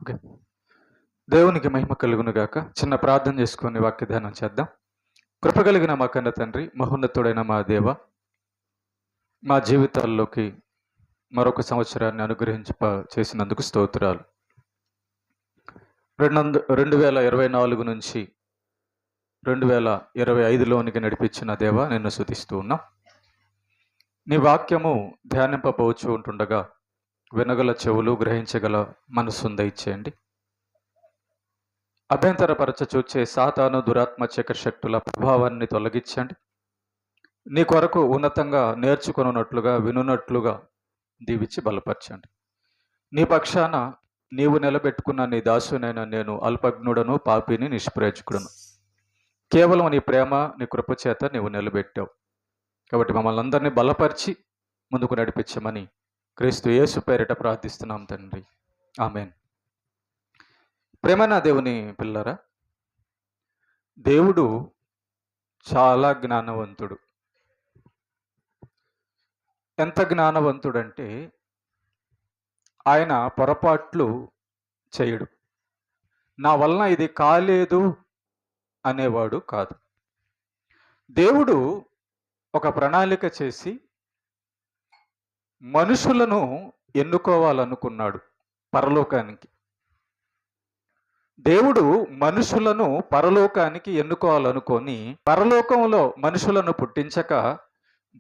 Okay. దేవునికి మహిమ కలుగును గాక. చిన్న ప్రార్థన చేసుకొని వాక్య ధ్యానం చేద్దాం. కృప కలిగిన మా కన్న తండ్రి, మహోన్నతుడైన మా దేవ, మా జీవితాల్లోకి మరొక సంవత్సరాన్ని చేసినందుకు స్తోత్రాలు. 2024 నుంచి 2025లోనికి నడిపించిన దేవ, నిన్ను స్తుతిస్తూ ఉన్నాం. నీ వాక్యము ధ్యానింపబోచు ఉంటుండగా వినగల చెవులు, గ్రహించగల మనస్సును దయచేయండి. అభ్యంతరపరచ చూచే సాతాను, దురాత్మ, చక్ర శక్తుల ప్రభావాన్ని తొలగించండి. నీ కొరకు ఉన్నతంగా నేర్చుకొనున్నట్లుగా, వినున్నట్లుగా దీవించి బలపరచండి. నీ పక్షాన నీవు నిలబెట్టుకున్న నీ దాసునైన నేను అల్పజ్ఞుడను, పాపిని, నిష్ప్రయోజకుడను. కేవలం నీ ప్రేమ, నీ కృప చేత నీవు నిలబెట్టావు. కాబట్టి మమ్మల్ని అందరినీ బలపరిచి ముందుకు నడిపించమని క్రీస్తు యేసు పేరిట ప్రార్థిస్తున్నాం తండ్రి. ఆమేన్. ప్రేమైన దేవుని పిల్లరా, దేవుడు చాలా జ్ఞానవంతుడు. ఎంత జ్ఞానవంతుడంటే ఆయన పొరపాట్లు చేయడు. నా వలన ఇది కాలేదు అనేవాడు కాదు. దేవుడు ఒక ప్రణాళిక చేసి మనుషులను ఎన్నుకోవాలనుకున్నాడు పరలోకానికి. దేవుడు మనుషులను పరలోకానికి ఎన్నుకోవాలనుకొని పరలోకంలో మనుషులను పుట్టించక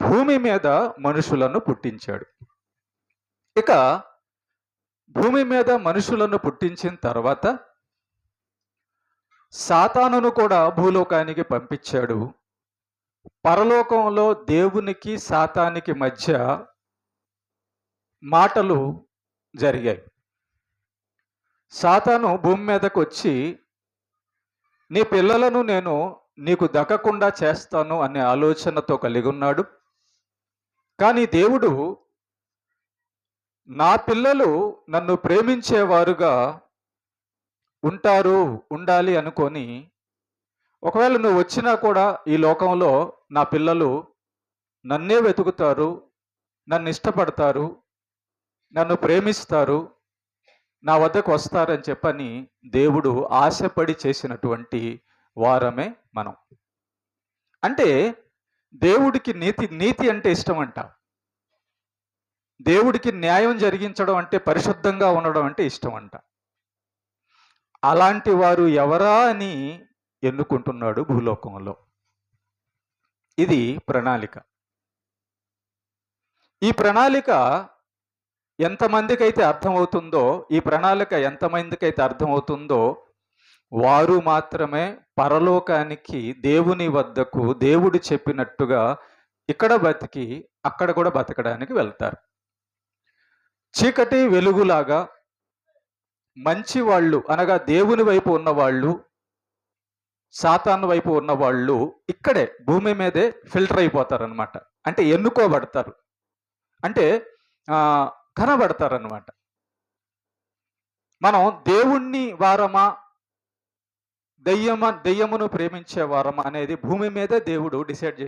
భూమి మీద మనుషులను పుట్టించాడు. ఇక భూమి మీద మనుషులను పుట్టించిన తర్వాత సాతానును కూడా భూలోకానికి పంపించాడు. పరలోకంలో దేవునికి సాతానికి మధ్య మాటలు జరిగాయి. సాతాను భూమి మీదకు వచ్చి నీ పిల్లలను నేను నీకు దక్కకుండా చేస్తాను అనే ఆలోచనతో కలిగి ఉన్నాడు. కానీ దేవుడు నా పిల్లలు నన్ను ప్రేమించేవారుగా ఉండాలి అనుకొని, ఒకవేళ నువ్వు వచ్చినా కూడా ఈ లోకంలో నా పిల్లలు నన్నే వెతుకుతారు, నన్ను ఇష్టపడతారు, నన్ను ప్రేమిస్తారు, నా వద్దకు వస్తారని చెప్పని దేవుడు ఆశపడి చేసినటువంటి వారమే మనం. అంటే దేవుడికి నీతి అంటే ఇష్టం అంట. దేవుడికి న్యాయం జరిగించడం అంటే, పరిశుద్ధంగా ఉండడం అంటే ఇష్టం అంట. అలాంటి వారు ఎవరా అని ఎన్నుకుంటున్నాడు భూలోకంలో. ఇది ప్రణాళిక. ఈ ప్రణాళిక ఎంతమందికైతే అర్థమవుతుందో, ఈ ప్రణాళిక ఎంతమందికైతే అర్థమవుతుందో వారు మాత్రమే పరలోకానికి, దేవుని వద్దకు దేవుడు చెప్పినట్టుగా ఇక్కడ బతికి అక్కడ కూడా బతకడానికి వెళ్తారు. చీకటి వెలుగులాగా మంచి వాళ్ళు అనగా దేవుని వైపు ఉన్నవాళ్ళు, సాతాను వైపు ఉన్నవాళ్ళు ఇక్కడే భూమి మీదే ఫిల్టర్ అయిపోతారనమాట. అంటే ఎన్నుకోబడతారు, అంటే కనబడతారనమాట. మనం దేవుణ్ణి వారమా, దెయ్యమును ప్రేమించే వారమా అనేది భూమి మీదే దేవుడు డిసైడ్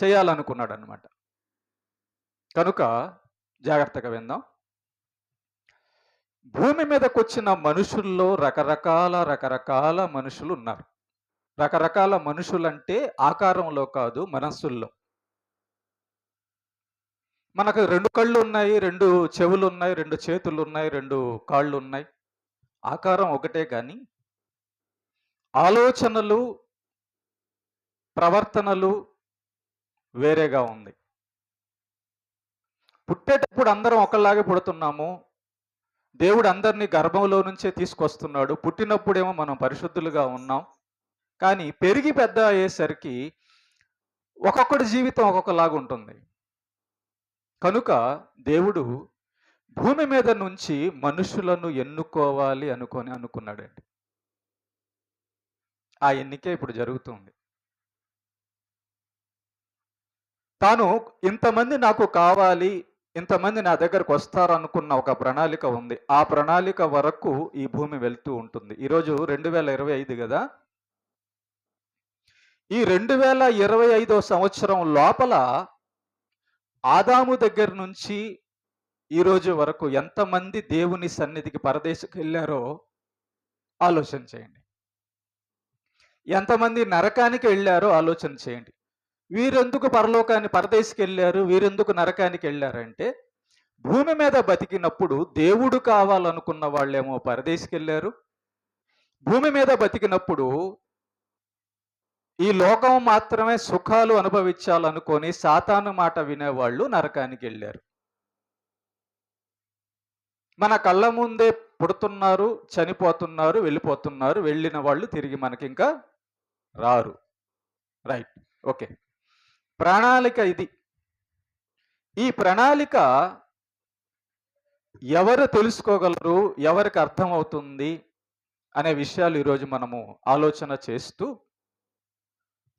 చేయాలనుకున్నాడు అనమాట. కనుక జాగ్రత్తగా విందాం. భూమి మీదకి వచ్చిన మనుషుల్లో రకరకాల మనుషులు ఉన్నారు. రకరకాల మనుషులంటే ఆకారంలో కాదు, మనస్సుల్లో. మనకు 2 కళ్ళు ఉన్నాయి, 2 చెవులు ఉన్నాయి, 2 చేతులు ఉన్నాయి, 2 కాళ్ళు ఉన్నాయి. ఆకారం ఒకటే కానీ ఆలోచనలు, ప్రవర్తనలు వేరేగా ఉంది. పుట్టేటప్పుడు అందరం ఒకలాగే పుడుతున్నాము. దేవుడు అందరినీ గర్భంలో నుంచే తీసుకొస్తున్నాడు. పుట్టినప్పుడేమో మనం పరిశుద్ధులుగా ఉన్నాం. కానీ పెరిగి పెద్ద అయ్యేసరికి ఒక్కొక్కడి జీవితం ఒక్కొక్కలాగా ఉంటుంది. కనుక దేవుడు భూమి మీద నుంచి మనుషులను ఎన్నుకోవాలి అనుకున్నాడండి. ఆ ఎన్నికే ఇప్పుడు జరుగుతుంది. తాను ఇంతమంది నాకు కావాలి, ఇంతమంది నా దగ్గరకు వస్తారనుకున్న ఒక ప్రణాళిక ఉంది. ఆ ప్రణాళిక వరకు ఈ భూమి వెళ్తూ ఉంటుంది. ఈరోజు 2025 కదా. ఈ 2025 సంవత్సరం లోపల ఆదాము దగ్గర నుంచి ఈ రోజు వరకు ఎంతమంది దేవుని సన్నిధికి పరదేశకు వెళ్ళారో ఆలోచన చేయండి. ఎంతమంది నరకానికి వెళ్ళారో ఆలోచన చేయండి. వీరెందుకు పరలోకాన్ని పరదేశకి వెళ్ళారు, వీరెందుకు నరకానికి వెళ్ళారంటే, భూమి మీద బతికినప్పుడు దేవుడు కావాలనుకున్న వాళ్ళేమో పరదేశకి వెళ్ళారు. భూమి మీద బతికినప్పుడు ఈ లోకం మాత్రమే సుఖాలు అనుభవించాలనుకొని సాతాను మాట వినేవాళ్ళు నరకానికి వెళ్ళారు. మన కళ్ళ ముందే పుడుతున్నారు, చనిపోతున్నారు, వెళ్ళిపోతున్నారు. వెళ్ళిన వాళ్ళు తిరిగి మనకి ఇంకా రారు. Right, okay. ప్రణాళిక ఇది. ఈ ప్రణాళిక ఎవరు తెలుసుకోగలరు, ఎవరికి అర్థమవుతుంది అనే విషయాలు ఈరోజు మనము ఆలోచన చేస్తూ,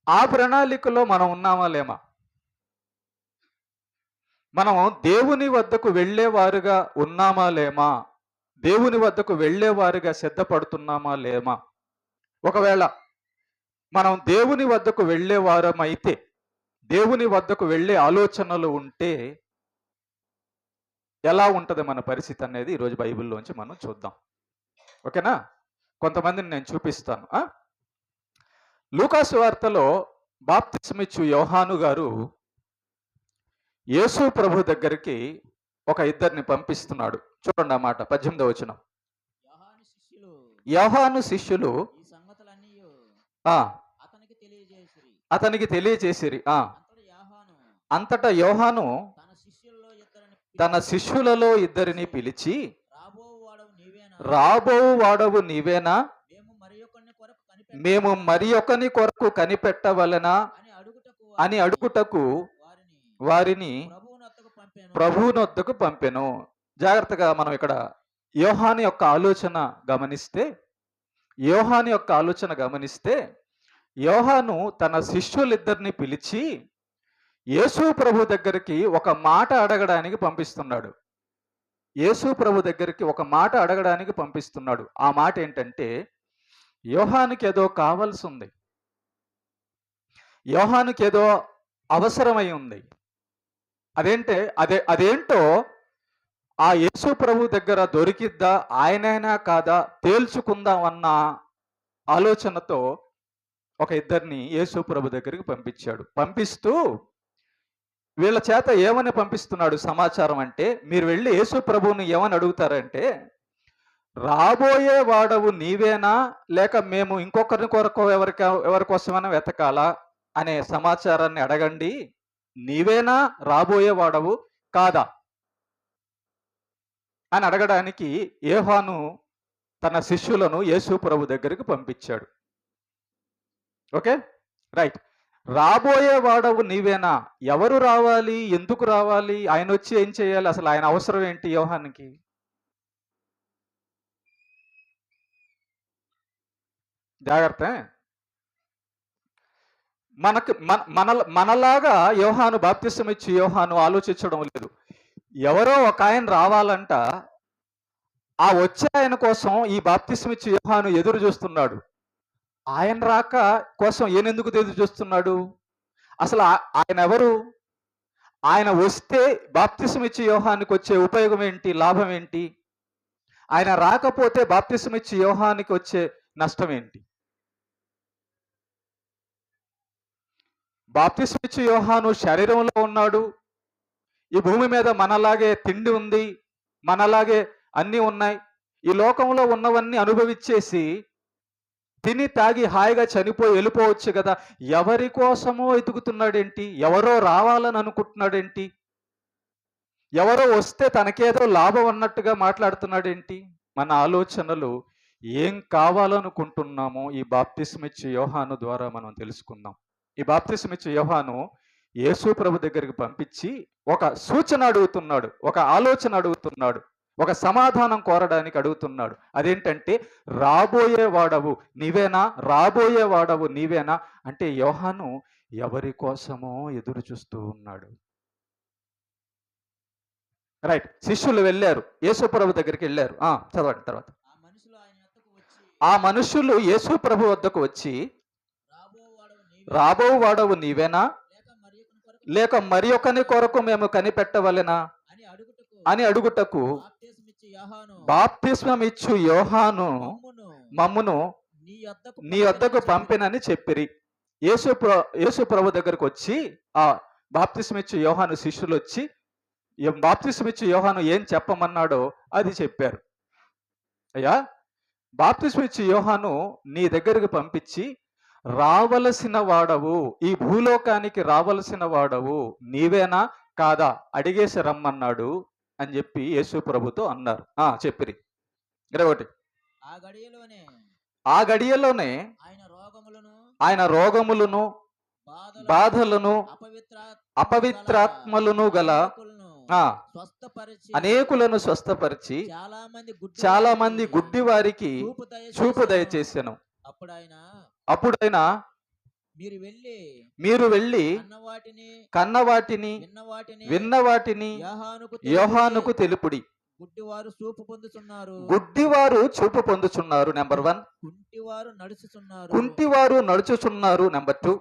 ఆ ప్రణాళికలో మనం ఉన్నామా లేమా, మనం దేవుని వద్దకు వెళ్ళేవారుగా ఉన్నామా లేమా, దేవుని వద్దకు వెళ్ళేవారుగా సిద్ధపడుతున్నామా లేమా. ఒకవేళ మనం దేవుని వద్దకు వెళ్ళేవారమైతే, దేవుని వద్దకు వెళ్ళే ఆలోచనలు ఉంటే ఎలా ఉంటుంది మన పరిస్థితి అనేది ఈరోజు బైబిల్లోంచి మనం చూద్దాం. ఓకేనా? కొంతమందిని నేను చూపిస్తాను. లూకాసు వార్తలో బాప్తిస్మిచ్చు యోహాను గారు యేసు ప్రభు దగ్గరికి ఒక ఇద్దరిని పంపిస్తున్నాడు. చూడండి ఆ మాట, 18వ వచనం. యోహాను శిష్యులు అతనికి తెలియజేసిరి. అంతటా యోహాను తన శిష్యులలో ఇద్దరిని పిలిచి, రాబోవు వాడవు నీవేనా, మేము మరి ఒకని కొరకు కనిపెట్టవలెనా అని అడుగుటకు వారిని ప్రభువునొద్దకు పంపెను. జాగ్రత్తగా మనం ఇక్కడ యోహాను యొక్క ఆలోచన గమనిస్తే, యోహాను తన శిష్యులిద్దరిని పిలిచి యేసు ప్రభు దగ్గరికి ఒక మాట అడగడానికి పంపిస్తున్నాడు. యేసు ప్రభు దగ్గరికి ఒక మాట అడగడానికి పంపిస్తున్నాడు. ఆ మాట ఏంటంటే, యోహానుకి ఏదో కావాల్సి ఉంది, యోహానుకి ఏదో అవసరమై ఉంది. అదేంటో ఆ యేసు ప్రభు దగ్గర దొరికిద్దా, ఆయనైనా కాదా తేల్చుకుందాం అన్న ఆలోచనతో ఒక ఇద్దరిని యేసు ప్రభు దగ్గరికి పంపించాడు. పంపిస్తూ వీళ్ళ చేత ఏమని పంపిస్తున్నాడు సమాచారం అంటే, మీరు వెళ్ళి యేసు ప్రభువుని ఏమని అడుగుతారంటే, రాబోయే వాడవు నీవేనా, లేక మేము ఇంకొకరిని కొరకు ఎవరి కోసమైనా వెతకాలా అనే సమాచారాన్ని అడగండి. నీవేనా రాబోయే వాడవు కాదా అని అడగడానికి యోహాను తన శిష్యులను యేసు ప్రభు దగ్గరికి పంపించాడు. Okay, right. రాబోయే వాడవు నీవేనా, ఎవరు రావాలి, ఎందుకు రావాలి, ఆయన వచ్చి ఏం చేయాలి, అసలు ఆయన అవసరం ఏంటి యోహానికి? జాగ్రత్త. మనలాగా యోహాను బాప్తిసం ఇచ్చి యోహాను ఆలోచించడం లేదు. ఎవరో ఒక ఆయన రావాలంట, ఆ వచ్చే ఆయన కోసం ఈ బాప్తిసం ఇచ్చి యోహాను ఎదురు చూస్తున్నాడు. ఆయన రాక కోసం ఈయనెందుకు ఎదురు చూస్తున్నాడు? అసలు ఆయన ఎవరు? ఆయన వస్తే బాప్తిసం ఇచ్చి యోహానికి వచ్చే ఉపయోగం ఏంటి, లాభం ఏంటి? ఆయన రాకపోతే బాప్తిసం ఇచ్చి యోహానికి వచ్చే నష్టం ఏంటి? బాప్తిసం ఇచ్చి యోహాను శరీరంలో ఉన్నాడు. ఈ భూమి మీద మనలాగే తిండి ఉంది, మనలాగే అన్నీ ఉన్నాయి. ఈ లోకంలో ఉన్నవన్నీ అనుభవించేసి తిని తాగి హాయిగా చనిపోయి వెళ్ళిపోవచ్చు కదా. ఎవరి కోసమో ఎతుకుతున్నాడేంటి? ఎవరో రావాలని అనుకుంటున్నాడేంటి? ఎవరో వస్తే తనకేదో లాభం అన్నట్టుగా మాట్లాడుతున్నాడేంటి? మన ఆలోచనలు ఏం కావాలనుకుంటున్నామో ఈ బాప్తిస్మిచ్చి యోహాను ద్వారా మనం తెలుసుకుందాం. ఈ బాప్తిస్మిచ్చి యోహాను యేసు ప్రభు దగ్గరికి పంపించి ఒక సూచన అడుగుతున్నాడు, ఒక ఆలోచన అడుగుతున్నాడు, ఒక సమాధానం కోరడానికి అడుగుతున్నాడు. అదేంటంటే, రాబోయే వాడవు నీవేనా, రాబోయే వాడవు నీవేనా అంటే యోహాను ఎవరి కోసమో ఎదురు చూస్తూ ఉన్నాడు. రైట్. శిష్యులు వెళ్ళారు, యేసు ప్రభు దగ్గరికి వెళ్ళారు. చదవండి తర్వాత. ఆ మనుషులు యేసు ప్రభు వద్దకు వచ్చి, రాబో వాడవు నీవేనా, లేక మరి ఒకని కొరకు మేము కనిపెట్టవలెనా అని అడుగుటకు బాప్తిస్మిచ్చు యోహాను బాప్తిస్మమిచ్చు యోహాను మమ్మును మమ్మును నీ వద్దకు పంపినని చెప్పిరి. యేసు ప్రభు దగ్గరకు వచ్చి ఆ బాప్తిస్మిచ్చు యోహాను శిష్యులు వచ్చి బాప్తిస్మిచ్చు యోహాను ఏం చెప్పమన్నాడో అది చెప్పారు. అయ్యా, బాప్తిస్మిచ్చు యోహాను నీ దగ్గరకు పంపించి రావలసిన వాడవు, ఈ భూలోకానికి రావలసిన వాడవు నీవేనా కాదా అడిగేసి రమ్మన్నాడు అని చెప్పి యేసు ప్రభుతో అన్నారు. చెప్పిరి 21. ఆ గడియలోనే ఆయన రోగములను బాధలను అపవిత్రాత్మలను గల అనేకులను స్వస్థపరిచి చాలా మంది గుడ్డి వారికి చూపు దయచేసాను. అప్పుడైనా మీరు వెళ్ళి కన్నవాటిని విన్నవాటిని యోహానుకు తెలుపుడి. గుడ్డివారు చూపు పొందుచున్నారు నెంబర్ 1. కుంటివారు నడుచుచున్నారు నెంబర్ 2.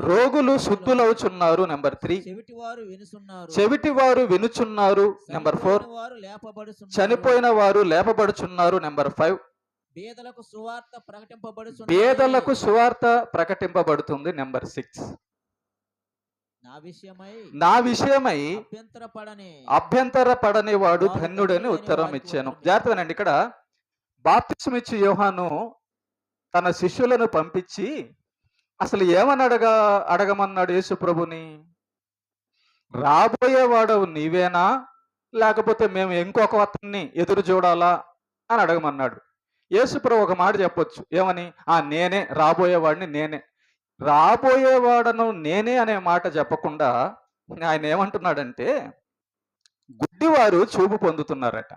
రోగులు శుద్ధులవుచున్నారు నెంబర్ 3. చెవిటివారు వినుచున్నారు నెంబర్ 4. చనిపోయిన వారు లేపబడుచున్నారు నెంబర్ 5. పేదలకు సువార్త ప్రకటింపబడుతుంది నెంబర్ 6. నా విషయమై అభ్యంతరపడని వాడు ధన్యుడని ఉత్తరం ఇచ్చాను. జాగ్రత్తనండి, ఇక్కడ బాప్తిస్మిచ్చు యోహాను తన శిష్యులను పంపించి అసలు ఏమని అడగమన్నాడు యేసు ప్రభుని? రాబోయేవాడవు నీవేనా, లేకపోతే మేము ఇంకొక అతన్ని ఎదురు చూడాలా అని అడగమన్నాడు. యేసు ప్రభు ఒక మాట చెప్పొచ్చు, ఏమని? నేనే రాబోయేవాడిని, నేనే. రాబోయేవాడను నేనే అనే మాట చెప్పకుండా ఆయన ఏమంటున్నాడంటే గుడ్డివారు చూపు పొందుతున్నారట,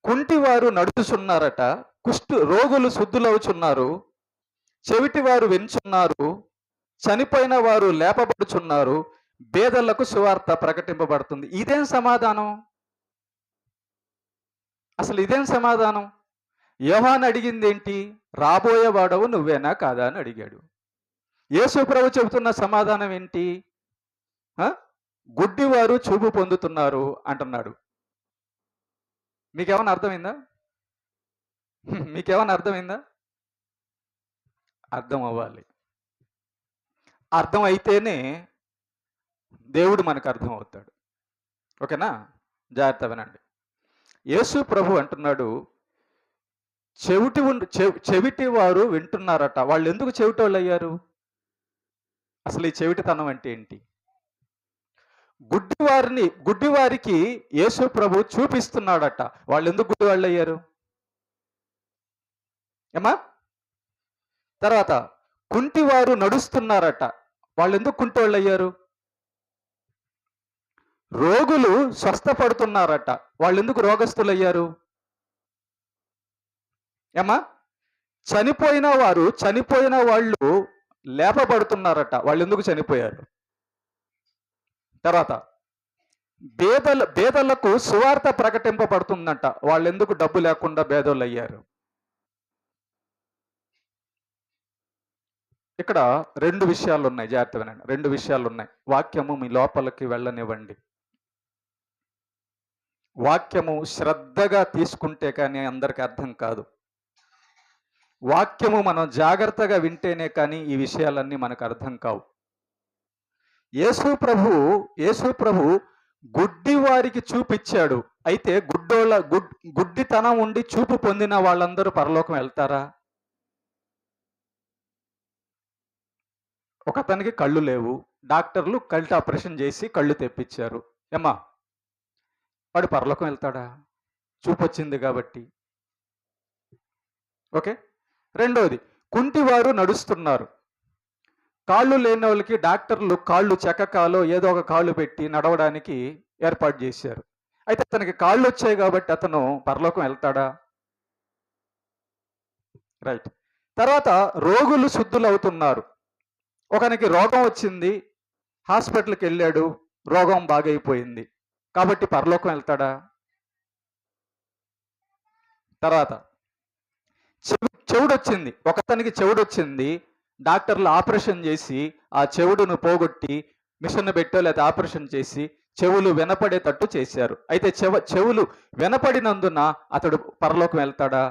కుంటివారు నడుచుచున్నారట, రోగులు శుద్ధులవుచున్నారు, చెవిటివారు వించున్నారు, చనిపోయిన వారు లేపబడుచున్నారు, పేదలకు సువార్త ప్రకటింపబడుతుంది. ఇదేం సమాధానం? అసలు ఇదేం సమాధానం? యోహాను అడిగింది ఏంటి? రాబోయేవాడవు నువ్వేనా కాదా అని అడిగాడు. యేసు ప్రభు చెబుతున్న సమాధానం ఏంటి? గుడ్డివారు చూపు పొందుతున్నారు అంటున్నాడు. మీకేమన్నా అర్థమైందా? అర్థం అవ్వాలి. అర్థం అయితేనే దేవుడు మనకు అర్థం అవుతాడు. ఓకేనా? జాగ్రత్త వినండి. యేసు ప్రభు అంటున్నాడు, చెవిటి వారు వింటున్నారట. వాళ్ళు ఎందుకు చెవిటి వాళ్ళు అయ్యారు? అసలు ఈ చెవిటితనం అంటే ఏంటి? గుడ్డివారికి యేసు ప్రభు చూపిస్తున్నాడట. వాళ్ళు ఎందుకు గుడ్డి వాళ్ళు అయ్యారు? ఏమా? తర్వాత కుంటివారు నడుస్తున్నారట. వాళ్ళు ఎందుకు కుంటి వాళ్ళు అయ్యారు? రోగులు స్వస్థపడుతున్నారట. వాళ్ళు ఎందుకు రోగస్తులు అయ్యారు? ఏమా? చనిపోయిన వాళ్ళు లేపబడుతున్నారట. వాళ్ళు ఎందుకు చనిపోయారు? తర్వాత పేదలకు సువార్త ప్రకటింపబడుతుందంట. వాళ్ళు ఎందుకు డబ్బు లేకుండా పేదోళ్ళు అయ్యారు? ఇక్కడ 2 విషయాలు ఉన్నాయి, జాగ్రత్త వినండి. 2 విషయాలు ఉన్నాయి. వాక్యము మీ లోపలికి వెళ్ళనివ్వండి. వాక్యము శ్రద్ధగా తీసుకుంటే కానీ అందరికి అర్థం కాదు. వాక్యము మనం జాగ్రత్తగా వింటేనే కానీ ఈ విషయాలన్నీ మనకు అర్థం కావు. యేసు ప్రభు గుడ్డి వారికి చూపిచ్చాడు. అయితే గుడ్డితనం ఉండి చూపు పొందిన వాళ్ళందరూ పరలోకం వెళ్తారా? ఒకతనికి కళ్ళు లేవు, డాక్టర్లు కళ్ళు ఆపరేషన్ చేసి కళ్ళు తెప్పించారు. ఏమ్మా, వాడు పరలోకం వెళ్తాడా? చూపు వచ్చింది కాబట్టి. ఓకే. రెండోది, కుంటివారు నడుస్తున్నారు. కాళ్ళు లేని వాళ్ళకి డాక్టర్లు కాళ్ళు చెక్కకాలో ఏదో ఒక కాళ్ళు పెట్టి నడవడానికి ఏర్పాటు చేశారు. అయితే అతనికి కాళ్ళు వచ్చాయి కాబట్టి అతను పరలోకం వెళ్తాడా? రైట్. తర్వాత రోగులు శుద్ధులు అవుతున్నారు. ఒకనికి రోగం వచ్చింది, హాస్పిటల్కి వెళ్ళాడు, రోగం బాగైపోయింది కాబట్టి పరలోకం వెళ్తాడా? తర్వాత చెవుడొచ్చింది, ఒకతనికి చెవుడొచ్చింది, డాక్టర్లు ఆపరేషన్ చేసి ఆ చెవుడును పోగొట్టి మిషన్ పెట్టో లేదా ఆపరేషన్ చేసి చెవులు వినపడేటట్టు చేశారు. అయితే చెవులు వినపడినందున అతడు పరలోకం వెళ్తాడా?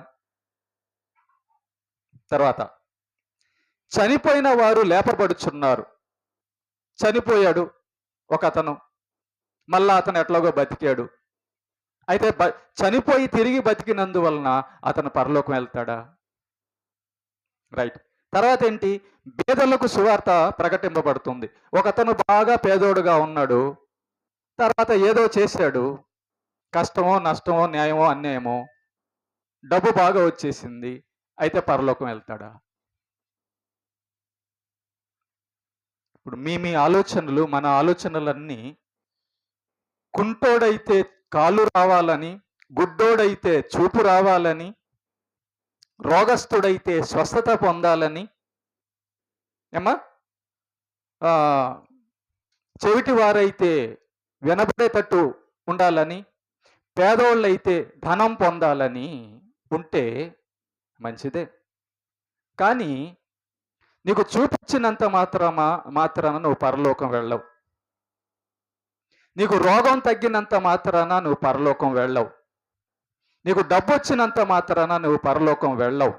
తర్వాత చనిపోయిన వారు లేపబడుచున్నారు. చనిపోయాడు ఒక అతను, మళ్ళా అతను ఎట్లాగో బతికాడు. అయితే చనిపోయి తిరిగి బతికినందువలన అతను పరలోకం వెళ్తాడా? రైట్. తర్వాత ఏంటి? పేదలకు సువార్త ప్రకటింపబడుతుంది. ఒకతను బాగా పేదోడుగా ఉన్నాడు, తర్వాత ఏదో చేశాడు, కష్టమో నష్టమో న్యాయమో అన్యాయమో, డబ్బు బాగా వచ్చేసింది, అయితే పరలోకం వెళ్తాడా? ఇప్పుడు మీ ఆలోచనలు, మన ఆలోచనలన్నీ కుంటోడైతే కాలు రావాలని, గుడ్డోడైతే చూపు రావాలని, రోగస్తుడైతే స్వస్థత పొందాలని, ఏమా చెవిటి వారైతే వినపడేటట్టు ఉండాలని, పేదోళ్ళైతే ధనం పొందాలని ఉంటే మంచిదే. కానీ నీకు చూపించినంత మాత్రాన నువ్వు పరలోకం వెళ్ళవు. నీకు రోగం తగ్గినంత మాత్రాన నువ్వు పరలోకం వెళ్ళవు. నీకు డబ్బు వచ్చినంత మాత్రాన నువ్వు పరలోకం వెళ్ళవు.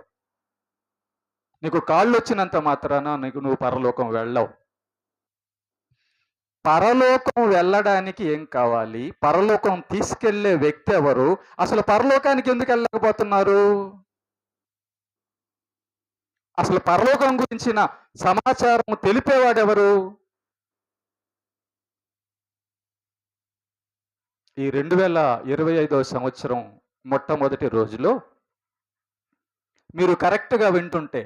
నీకు కాళ్ళు వచ్చినంత మాత్రాన నువ్వు పరలోకం వెళ్ళవు. పరలోకం వెళ్ళడానికి ఏం కావాలి? పరలోకం తీసుకెళ్లే వ్యక్తి ఎవరు? అసలు పరలోకానికి ఎందుకు వెళ్ళకపోతున్నారు? అసలు పరలోకం గురించిన సమాచారం తెలిపేవాడెవరు? ఈ 2025వ సంవత్సరం మొట్టమొదటి రోజులో మీరు కరెక్ట్గా వింటుంటే,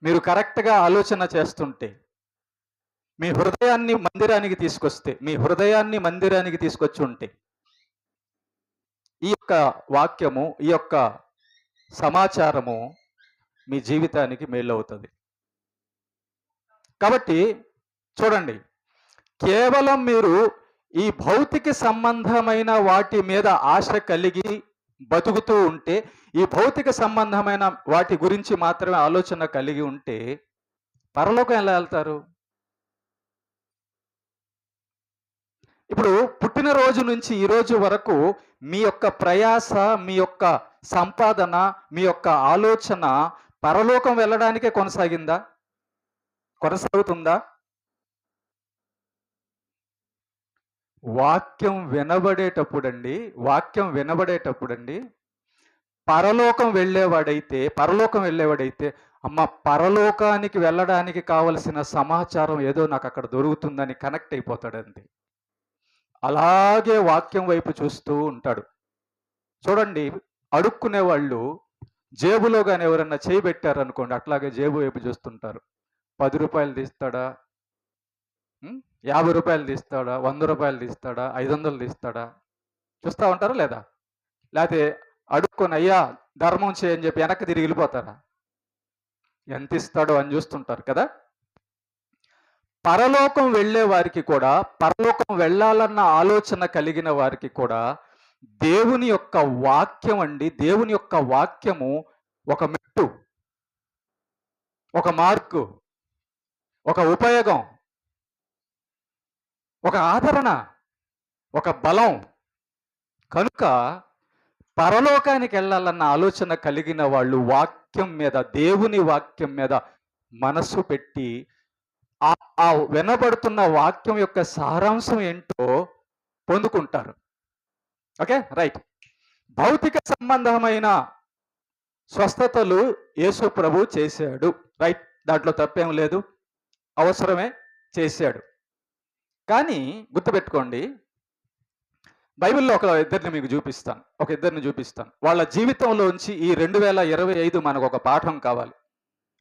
మీరు కరెక్ట్గా ఆలోచన చేస్తుంటే, మీ హృదయాన్ని మందిరానికి తీసుకొచ్చి ఉంటే, ఈ యొక్క వాక్యము, ఈ యొక్క సమాచారము మీ జీవితానికి మేలు అవుతుంది. కాబట్టి చూడండి, కేవలం మీరు ఈ భౌతిక సంబంధమైన వాటి మీద ఆశ కలిగి బతుకుతూ ఉంటే, ఈ భౌతిక సంబంధమైన వాటి గురించి మాత్రమే ఆలోచన కలిగి ఉంటే పరలోకం ఎలా వెళ్తారు? ఇప్పుడు పుట్టినరోజు నుంచి ఈ రోజు వరకు మీ యొక్క ప్రయాస, మీ యొక్క సంపాదన, మీ యొక్క ఆలోచన పరలోకం వెళ్ళడానికే కొనసాగుతుందా? వాక్యం వినబడేటప్పుడండి పరలోకం వెళ్ళేవాడైతే అమ్మ, పరలోకానికి వెళ్ళడానికి కావలసిన సమాచారం ఏదో నాకు అక్కడ దొరుకుతుందని కనెక్ట్ అయిపోతాడండి. అలాగే వాక్యం వైపు చూస్తూ ఉంటాడు. చూడండి, అడుక్కునే వాళ్ళు జేబులో కానీ ఎవరన్నా చేయి పెట్టారనుకోండి, అట్లాగే జేబు వైపు చూస్తుంటారు. 10 రూపాయలు తీస్తాడా, 50 రూపాయలు తీస్తాడా, 100 రూపాయలు తీస్తాడా, 500 తీస్తాడా, చూస్తూ ఉంటారా లేదా? లేకపోతే అడుక్కొని అయ్యా ధర్మం చేయని చెప్పి వెనక్కి తిరిగి వెళ్ళిపోతారా? ఎంత ఇస్తాడో అని చూస్తుంటారు కదా. పరలోకం వెళ్ళే వారికి కూడా, పరలోకం వెళ్ళాలన్న ఆలోచన కలిగిన వారికి కూడా దేవుని యొక్క వాక్యము ఒక మెట్టు, ఒక మార్కు, ఒక ఉపయోగం, ఒక ఆదరణ, ఒక బలం. కనుక పరలోకానికి వెళ్ళాలన్న ఆలోచన కలిగిన వాళ్ళు దేవుని వాక్యం మీద మనస్సు పెట్టి ఆ వినబడుతున్న వాక్యం యొక్క సారాంశం ఏంటో పొందుకుంటారు. Okay, right. భౌతిక సంబంధమైన స్వస్థతలు యేసు ప్రభు చేశాడు, రైట్, దాంట్లో తప్పేం లేదు, అవసరమే, చేశాడు. కానీ గుర్తుపెట్టుకోండి, బైబిల్లో ఒక ఇద్దరిని చూపిస్తాను. వాళ్ళ జీవితంలోంచి ఈ 2025 మనకు ఒక పాఠం కావాలి.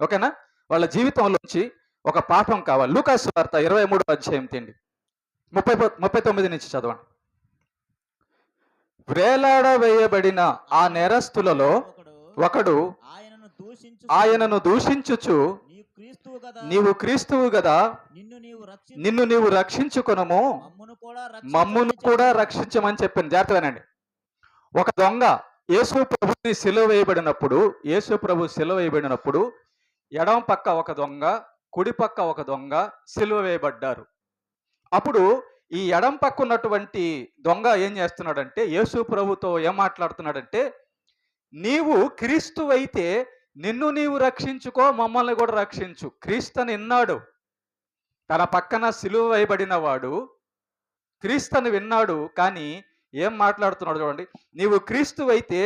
ఓకేనా? వాళ్ళ జీవితంలోంచి ఒక పాఠం కావాలి. లూకాసు వార్త 23వ అధ్యాయం తీయండి, 39 నుంచి చదవండి. వేలాడవేయబడిన ఆ నేరస్తులలో ఒకడు ఆయనను దూషించుచు, నీవు క్రీస్తువు గదా, నిన్ను నీవు రక్షించుకొనుము, మమ్మును కూడా రక్షించమని చెప్పింది. జాగ్రత్తగానండి. ఒక దొంగ యేసు ప్రభు సిలువ వేయబడినప్పుడు ఎడమ పక్క ఒక దొంగ, కుడిపక్క ఒక దొంగ సిలువ వేయబడ్డారు. అప్పుడు ఈ ఎడం పక్క ఉన్నటువంటి దొంగ ఏం చేస్తున్నాడంటే యేసు ప్రభుతో ఏం మాట్లాడుతున్నాడంటే, నీవు క్రీస్తువైతే నిన్ను నీవు రక్షించుకో, మమ్మల్ని కూడా రక్షించు. క్రీస్తుని విన్నాడు. తన పక్కన సిలువ వేయబడిన వాడు క్రీస్తుని విన్నాడు. కానీ ఏం మాట్లాడుతున్నాడు చూడండి. నీవు క్రీస్తువైతే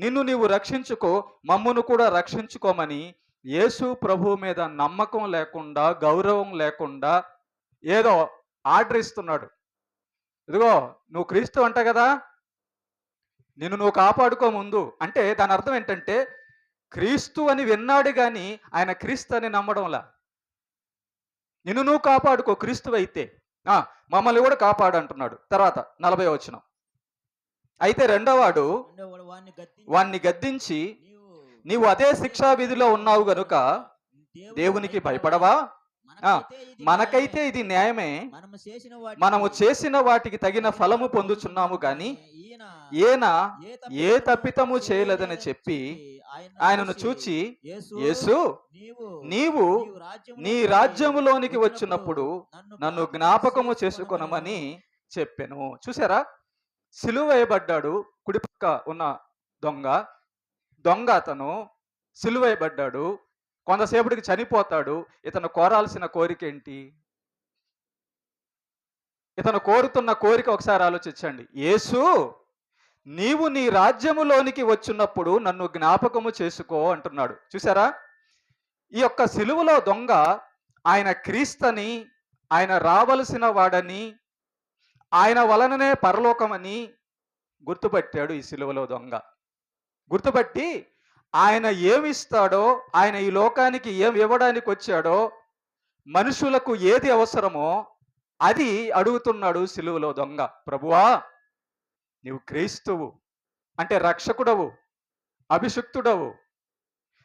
నిన్ను నీవు రక్షించుకో, మమ్మును కూడా రక్షించుకోమని యేసు ప్రభు మీద నమ్మకం లేకుండా, గౌరవం లేకుండా ఏదో ఆర్డర్ ఇస్తున్నాడు. ఇదిగో నువ్వు క్రీస్తు అంట కదా, నిన్ను నువ్వు కాపాడుకో ముందు. అంటే దాని అర్థం ఏంటంటే క్రీస్తు అని విన్నాడు కానీ ఆయన క్రీస్తు అని నమ్మడంలా. నిన్ను నువ్వు కాపాడుకో క్రీస్తువైతే, మమ్మల్ని కూడా కాపాడు అంటున్నాడు. తర్వాత 40వ వచనం. అయితే రెండోవాడు వాణ్ణి గద్దించి, నీవు అదే శిక్షా విధిలో ఉన్నావు గనుక దేవునికి భయపడవా? మనకైతే ఇది న్యాయమే, మనము చేసిన వాటికి తగిన ఫలము పొందుచున్నాము గాని ఈయన ఏ తప్పితము చేయలేదని చెప్పి ఆయనను చూచి, యేసు నీవు నీ రాజ్యములోనికి వచ్చినప్పుడు నన్ను జ్ఞాపకము చేసుకొనమని చెప్పెను. చూసారా, సిలువ వేయబడ్డాడు కుడిపక్క ఉన్న దొంగ అతను సిలువ వేయబడ్డాడు. కొంతసేపటికి చనిపోతాడు. ఇతను కోరాల్సిన కోరిక ఏంటి? ఇతను కోరుతున్న కోరిక ఒకసారి ఆలోచించండి. యేసు నీవు నీ రాజ్యములోనికి వచ్చినప్పుడు నన్ను జ్ఞాపకము చేసుకో అంటున్నాడు. చూసారా, ఈ యొక్క సిలువలో దొంగ ఆయన క్రీస్తని, ఆయన రావలసిన వాడని, ఆయన వలననే పరలోకమని గుర్తుపట్టాడు. ఈ సిలువలో దొంగ గుర్తుపట్టి ఆయన ఏమిస్తాడో, ఆయన ఈ లోకానికి ఏం ఇవ్వడానికి వచ్చాడో, మనుషులకు ఏది అవసరమో అది అడుగుతున్నాడు సిలువలో దొంగ. ప్రభువా, నీవు క్రీస్తువు అంటే రక్షకుడవు, అభిషిక్తుడవు,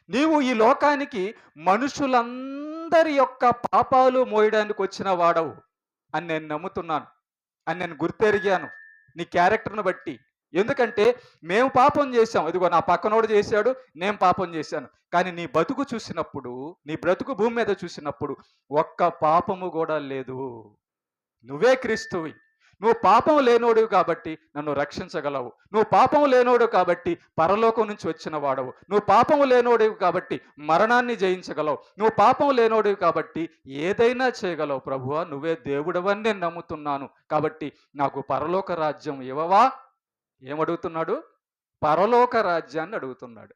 నీవు ఈ లోకానికి మనుషులందరి యొక్క పాపాలు మోయడానికి వచ్చిన వాడవు అని నేను నమ్ముతున్నాను, అని నేను గుర్తెరిగాను నీ క్యారెక్టర్ను బట్టి. ఎందుకంటే మేము పాపం చేశాం, ఇదిగో నా పక్కనోడు చేశాడు, నేను పాపం చేశాను. కానీ నీ బతుకు చూసినప్పుడు, నీ బ్రతుకు భూమి మీద చూసినప్పుడు ఒక్క పాపము కూడా లేదు. నువ్వే క్రీస్తువి. నువ్వు పాపం లేనోడు కాబట్టి నన్ను రక్షించగలవు. నువ్వు పాపం లేనోడు కాబట్టి పరలోకం నుంచి వచ్చిన వాడవు. నువ్వు పాపం లేనోడు కాబట్టి మరణాన్ని జయించగలవు. నువ్వు పాపం లేనోడు కాబట్టి ఏదైనా చేయగలవు. ప్రభువా, నువ్వే దేవుడవని నేను నమ్ముతున్నాను. కాబట్టి నాకు పరలోక రాజ్యం ఇవ్వవా? ఏమడుగుతున్నాడు? పరలోక రాజ్యాన్ని అడుగుతున్నాడు.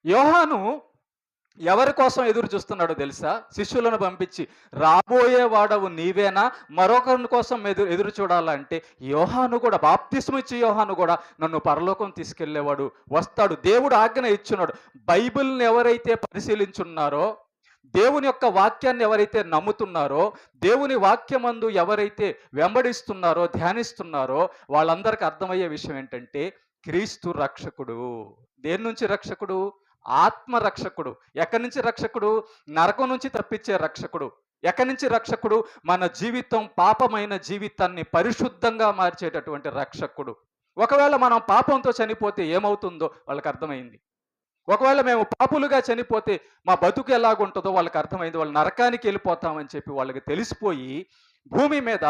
యోహాను ఎవరి కోసం ఎదురు చూస్తున్నాడో తెలుసా? శిష్యులను పంపించి, రాబోయే వాడవు నీవేనా, మరొకరి కోసం ఎదురు చూడాలంటే యోహాను కూడా, బాప్తిస్మ ఇచ్చి యోహాను కూడా నన్ను పరలోకం తీసుకెళ్లేవాడు వస్తాడు. దేవుడు ఆజ్ఞ ఇచ్చున్నాడు. బైబిల్ని ఎవరైతే పరిశీలించున్నారో, దేవుని యొక్క వాక్యాన్ని ఎవరైతే నమ్ముతున్నారో, దేవుని వాక్యమందు ఎవరైతే వెంబడిస్తున్నారో, ధ్యానిస్తున్నారో వాళ్ళందరికీ అర్థమయ్యే విషయం ఏంటంటే క్రీస్తు రక్షకుడు. దేని నుంచి రక్షకుడు? ఆత్మ రక్షకుడు. ఎక్కడి నుంచి రక్షకుడు? నరకం నుంచి తప్పించే రక్షకుడు. ఎక్కడి నుంచి రక్షకుడు? మన జీవితం, పాపమైన జీవితాన్ని పరిశుద్ధంగా మార్చేటటువంటి రక్షకుడు. ఒకవేళ మనం పాపంతో చనిపోతే ఏమవుతుందో వాళ్ళకి అర్థమైంది. ఒకవేళ మేము పాపులుగా చనిపోతే మా బతుకు ఎలాగుంటుందో వాళ్ళకి అర్థమైంది. వాళ్ళు నరకానికి వెళ్ళిపోతామని చెప్పి వాళ్ళకి తెలిసిపోయి భూమి మీద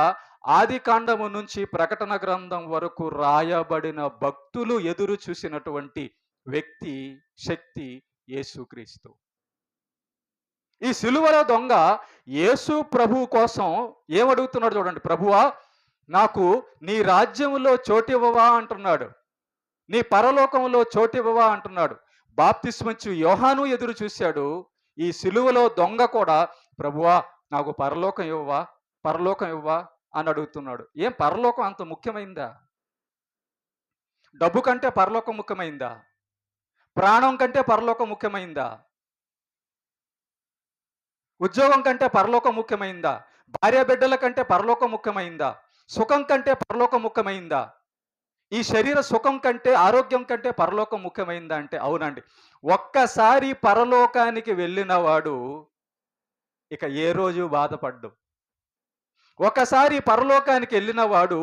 ఆదికాండము నుంచి ప్రకటన గ్రంథం వరకు రాయబడిన భక్తులు ఎదురు చూసినటువంటి వ్యక్తి, శక్తి యేసుక్రీస్తు. ఈ సిలువలో దొంగ యేసు ప్రభు కోసం ఏమడుగుతున్నాడు చూడండి. ప్రభువా, నాకు నీ రాజ్యములో చోటివ్వవా అంటున్నాడు. నీ పరలోకంలో చోటివ్వవా అంటున్నాడు. బాప్తిస్మిచ్చు యోహాను ఎదురు చూశాడు. ఈ సిలువలో దొంగ కూడా ప్రభువా, నాకు పరలోకం ఇవ్వవా, పరలోకం ఇవ్వవా అని అడుగుతున్నాడు. ఏం పరలోకం అంత ముఖ్యమైందా? డబ్బు కంటే పరలోకం ముఖ్యమైందా? ప్రాణం కంటే పరలోకం ముఖ్యమైందా? ఉద్యోగం కంటే పరలోకం ముఖ్యమైందా? భార్య బిడ్డల కంటే పరలోకం ముఖ్యమైందా? సుఖం కంటే పరలోకం ముఖ్యమైందా? ఈ శరీర సుఖం కంటే, ఆరోగ్యం కంటే పరలోకం ముఖ్యమైందా అంటే అవునండి. ఒక్కసారి పరలోకానికి వెళ్ళిన వాడు ఇక ఏ రోజు బాధపడ్డు. ఒకసారి పరలోకానికి వెళ్ళిన వాడు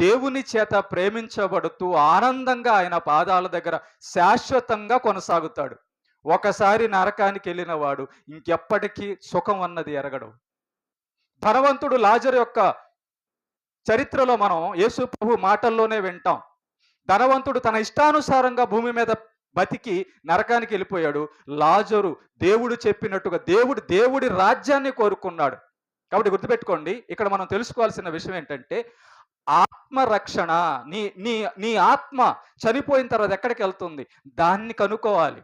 దేవుని చేత ప్రేమించబడుతూ ఆనందంగా ఆయన పాదాల దగ్గర శాశ్వతంగా కొనసాగుతాడు. ఒకసారి నరకానికి వెళ్ళిన వాడు ఇంకెప్పటికీ సుఖం అన్నది ఎరగడు. ధనవంతుడు లాజరు యొక్క చరిత్రలో మనం యేసు ప్రభు మాటల్లోనే వింటాం. ధనవంతుడు తన ఇష్టానుసారంగా భూమి మీద బతికి నరకానికి వెళ్ళిపోయాడు. లాజరు దేవుడు చెప్పినట్టుగా దేవుడి రాజ్యాన్ని కోరుకున్నాడు. కాబట్టి గుర్తుపెట్టుకోండి, ఇక్కడ మనం తెలుసుకోవాల్సిన విషయం ఏంటంటే ఆత్మరక్షణ. నీ నీ నీ ఆత్మ చనిపోయిన తర్వాత ఎక్కడికి వెళ్తుంది, దాన్ని కనుక్కోవాలి.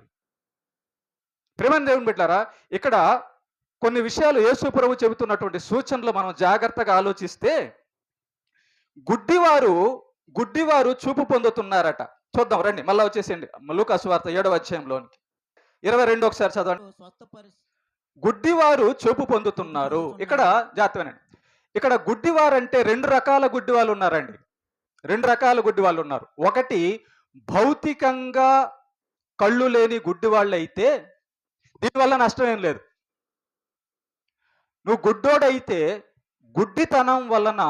ప్రియమైన దేవుని బిడ్డలారా, ఇక్కడ కొన్ని విషయాలు యేసు ప్రభు చెబుతున్నటువంటి సూచనలు మనం జాగ్రత్తగా ఆలోచిస్తే, గుడ్డివారు చూపు పొందుతున్నారట. చూద్దాం రండి, మళ్ళా వచ్చేసేయండి లూకా సువార్త 7వ అధ్యాయంలోనికి 22 ఒకసారి చదవండి. గుడ్డివారు చూపు పొందుతున్నారు. ఇక్కడ జాగ్రత్తగానండి, ఇక్కడ గుడ్డివారు అంటే 2 రకాల గుడ్డి వాళ్ళు ఉన్నారండి. 2 రకాల గుడ్డి వాళ్ళు ఉన్నారు. ఒకటి భౌతికంగా కళ్ళు లేని గుడ్డి వాళ్ళు అయితే దీనివల్ల నష్టం ఏం లేదు. నువ్వు గుడ్డోడైతే గుడ్డితనం వలన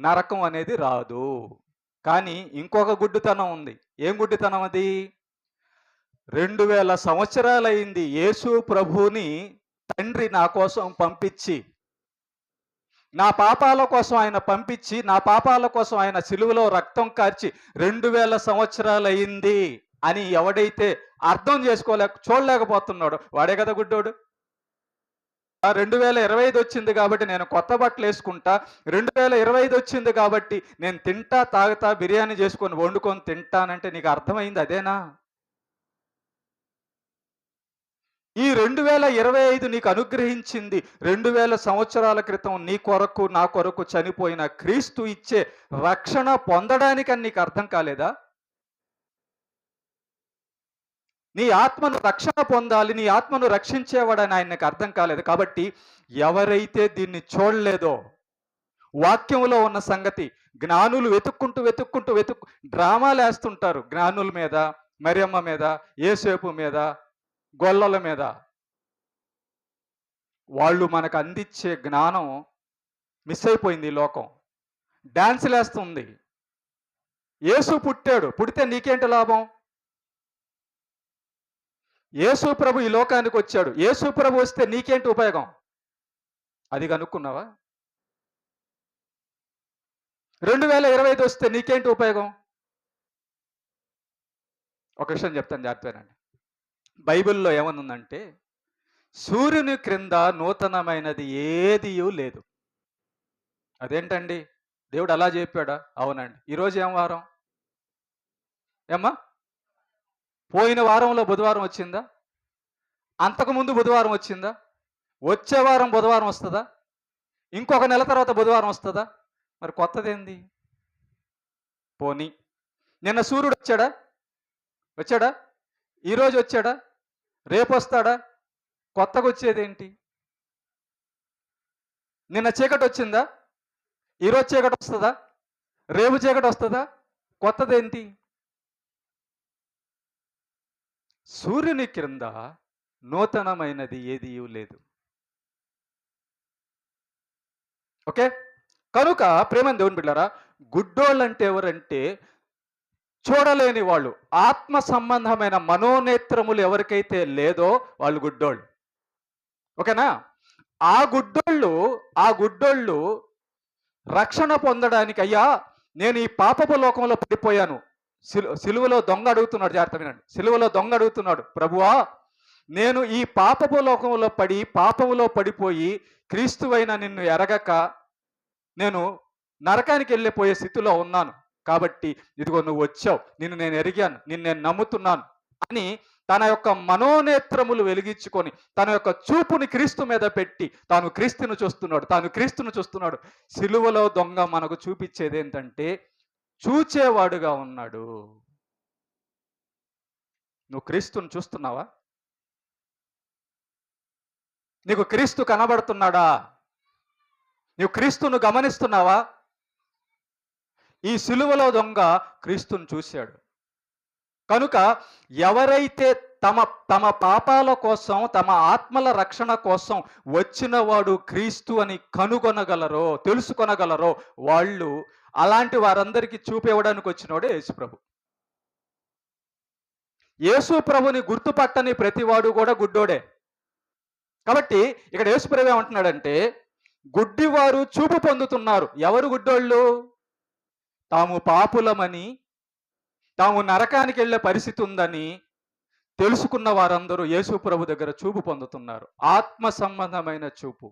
నరకం అనేది రాదు. కానీ ఇంకొక గుడ్డితనం ఉంది. ఏం గుడ్డితనం అది? 2000 సంవత్సరాలైంది యేసు ప్రభుని తండ్రి నా కోసం పంపించి, నా పాపాల కోసం ఆయన పంపించి, నా పాపాల కోసం ఆయన సిలువలో రక్తం కార్చి 2000 సంవత్సరాలైంది అని ఎవడైతే అర్థం చూడలేకపోతున్నాడో వాడే కదా గుడ్డోడు. 2025 వచ్చింది కాబట్టి నేను కొత్త బట్టలు వేసుకుంటా, 2025 వచ్చింది కాబట్టి నేను తింటా తాగుతా బిర్యానీ చేసుకొని వండుకొని తింటానంటే నీకు అర్థమైంది అదేనా? ఈ 2025 నీకు అనుగ్రహించింది 2000 సంవత్సరాల క్రితం నీ కొరకు నా కొరకు చనిపోయిన క్రీస్తు ఇచ్చే రక్షణ పొందడానికని నీకు అర్థం కాలేదా? నీ ఆత్మను రక్షణ పొందాలి, నీ ఆత్మను రక్షించేవాడని ఆయనకు అర్థం కాలేదు. కాబట్టి ఎవరైతే దీన్ని చూడలేదో, వాక్యంలో ఉన్న సంగతి జ్ఞానులు వెతుక్కుంటూ డ్రామాలు వేస్తుంటారు. జ్ఞానుల మీద, మరియమ్మ మీద, యేసేపు మీద, గొల్లల మీద. వాళ్ళు మనకు అందించే జ్ఞానం మిస్ అయిపోయింది. ఈ లోకం డాన్సులు వేస్తుంది. యేసు పుడితే నీకేంటి లాభం? యేసు ప్రభు ఈ లోకానికి వచ్చాడు. యేసు ప్రభు వస్తే నీకేంటి ఉపయోగం? అది కనుక్కున్నావా? 2025 వస్తే నీకేంటి ఉపయోగం? ఒక విషయం చెప్తాను జాగ్రత్తగానండి. బైబిల్లో ఏమనుందంటే సూర్యుని క్రింద నూతనమైనది ఏదియూ లేదు. అదేంటండి, దేవుడు అలా చెప్పాడా? అవునండి. ఈరోజు ఏం వారం? ఏమ్మా, పోయిన వారంలో బుధవారం వచ్చిందా? అంతకుముందు బుధవారం వచ్చిందా? వచ్చే వారం బుధవారం వస్తుందా? ఇంకొక నెల తర్వాత బుధవారం వస్తుందా? మరి కొత్తదేంది? పోనీ నిన్న సూర్యుడు వచ్చాడా? ఈరోజు వచ్చాడా? రేపు వస్తాడా? కొత్తగా వచ్చేదేంటి? నిన్న చీకటి వచ్చిందా? ఈరోజు చీకటి వస్తుందా? రేపు చీకటి వస్తుందా? కొత్తదేంటి? సూర్యుని క్రింద నూతనమైనది ఏదీ లేదు. ఓకే, కనుక ప్రేమని దేవుని బిడ్డలారా, గుడ్డోళ్ళు అంటే ఎవరంటే చూడలేని వాళ్ళు. ఆత్మ సంబంధమైన మనోనేత్రములు ఎవరికైతే లేదో వాళ్ళు గుడ్డోళ్ళు. ఓకేనా? ఆ గుడ్డోళ్ళు రక్షణ పొందడానికి, అయ్యా నేను ఈ పాపపు లోకంలో పడిపోయాను. సిలువలో దొంగ అడుగుతున్నాడు, జాగ్రత్త వినండి. సిలువలో దొంగ అడుగుతున్నాడు, ప్రభువా నేను ఈ పాపపు లోకంలో పాపములో పడిపోయి క్రీస్తువైన నిన్ను ఎరగక నేను నరకానికి వెళ్ళిపోయే స్థితిలో ఉన్నాను. కాబట్టి ఇదిగో నువ్వు వచ్చావు, నిన్ను నేను ఎరిగాను, నిన్ను నేను నమ్ముతున్నాను అని తన యొక్క మనోనేత్రములు వెలిగించుకొని తన యొక్క చూపుని క్రీస్తు మీద పెట్టి తాను క్రీస్తును చూస్తున్నాడు. సిలువలో దొంగ మనకు చూపించేది ఏంటంటే చూచేవాడుగా ఉన్నాడు. నువ్వు క్రీస్తును చూస్తున్నావా? నీకు క్రీస్తు కనబడుతున్నాడా? నువ్వు క్రీస్తును గమనిస్తున్నావా? ఈ సిలువలో దొంగ క్రీస్తును చూశాడు. కనుక ఎవరైతే తమ పాపాల కోసం, తమ ఆత్మల రక్షణ కోసం వచ్చిన వాడు క్రీస్తు అని కనుగొనగలరో, తెలుసుకొనగలరో వాళ్ళు, అలాంటి వారందరికీ చూపివ్వడానికి వచ్చినోడే యేసుప్రభు. యేసు ప్రభుని గుర్తుపట్టని ప్రతివాడు కూడా గుడ్డోడే. కాబట్టి ఇక్కడ యేసు ప్రభు ఏమంటున్నాడంటే, గుడ్డివారు చూపు పొందుతున్నారు. ఎవరు గుడ్డోళ్ళు? తాము పాపులమని, తాము నరకానికి వెళ్ళే పరిస్థితి ఉందని తెలుసుకున్న వారందరూ యేసు ప్రభు దగ్గర చూపు పొందుతున్నారు. ఆత్మ సంబంధమైన చూపు.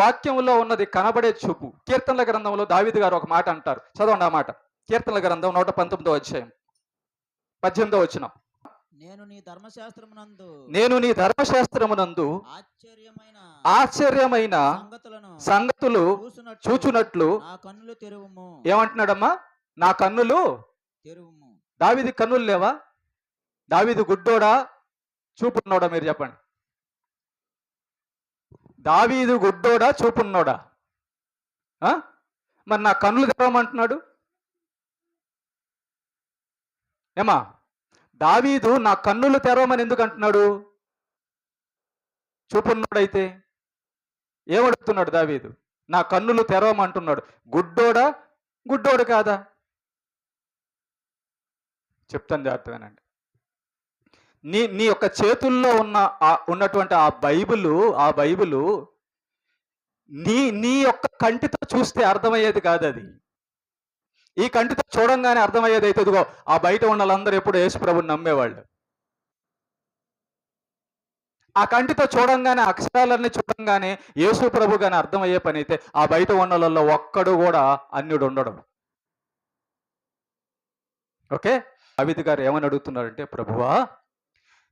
వాక్యంలో ఉన్నది కనబడే చూపు. కీర్తనల గ్రంథంలో దావీదు గారు ఒక మాట అంటారు, చదవండి ఆ మాట. కీర్తనల గ్రంథం 119వ అధ్యాయం 18వ వచనం. నేను నీ ధర్మశాస్త్రమునందు ఆశ్చర్యమైన సంగతులు చూచునట్లు ఏమంటున్నాడమ్మా? నా కన్నులు తెరువుము. దావీదు కన్నులు లేవా? దావీదు గుడ్డోడా చూపున్నోడా? మీరు చెప్పండి. దావీదు గుడ్డోడా చూపున్నోడా? మరి నా కన్నులు తెరవమంటున్నాడు ఏమా? దావీదు నా కన్నులు తెరవమని ఎందుకు అంటున్నాడు? చూపున్నోడైతే ఏమడుగుతున్నాడు దావీదు? నా కన్నులు తెరవమంటున్నాడు. గుడ్డోడా గుడ్డోడు కాదా? చెప్తాను, జాగ్రత్తగానండి. నీ యొక్క చేతుల్లో ఉన్నటువంటి ఆ బైబిలు నీ యొక్క కంటితో చూస్తే అర్థమయ్యేది కాదు. అది ఈ కంటితో చూడంగానే అర్థమయ్యేది అయితే, ఇదిగో ఆ బయట ఉన్న వాళ్ళందరూ ఎప్పుడు యేసు ప్రభుని నమ్మేవాళ్ళు. ఆ కంటితో చూడంగానే, అక్షరాలన్నీ చూడంగానే యేసు ప్రభు గాని అర్థమయ్యే పని అయితే, ఆ బయట ఉన్న వాళ్ళలో ఒక్కడు కూడా అన్యుడు ఉండడు. ఓకే, దావీదు గారు ఏమని అడుగుతున్నారంటే, ప్రభువా,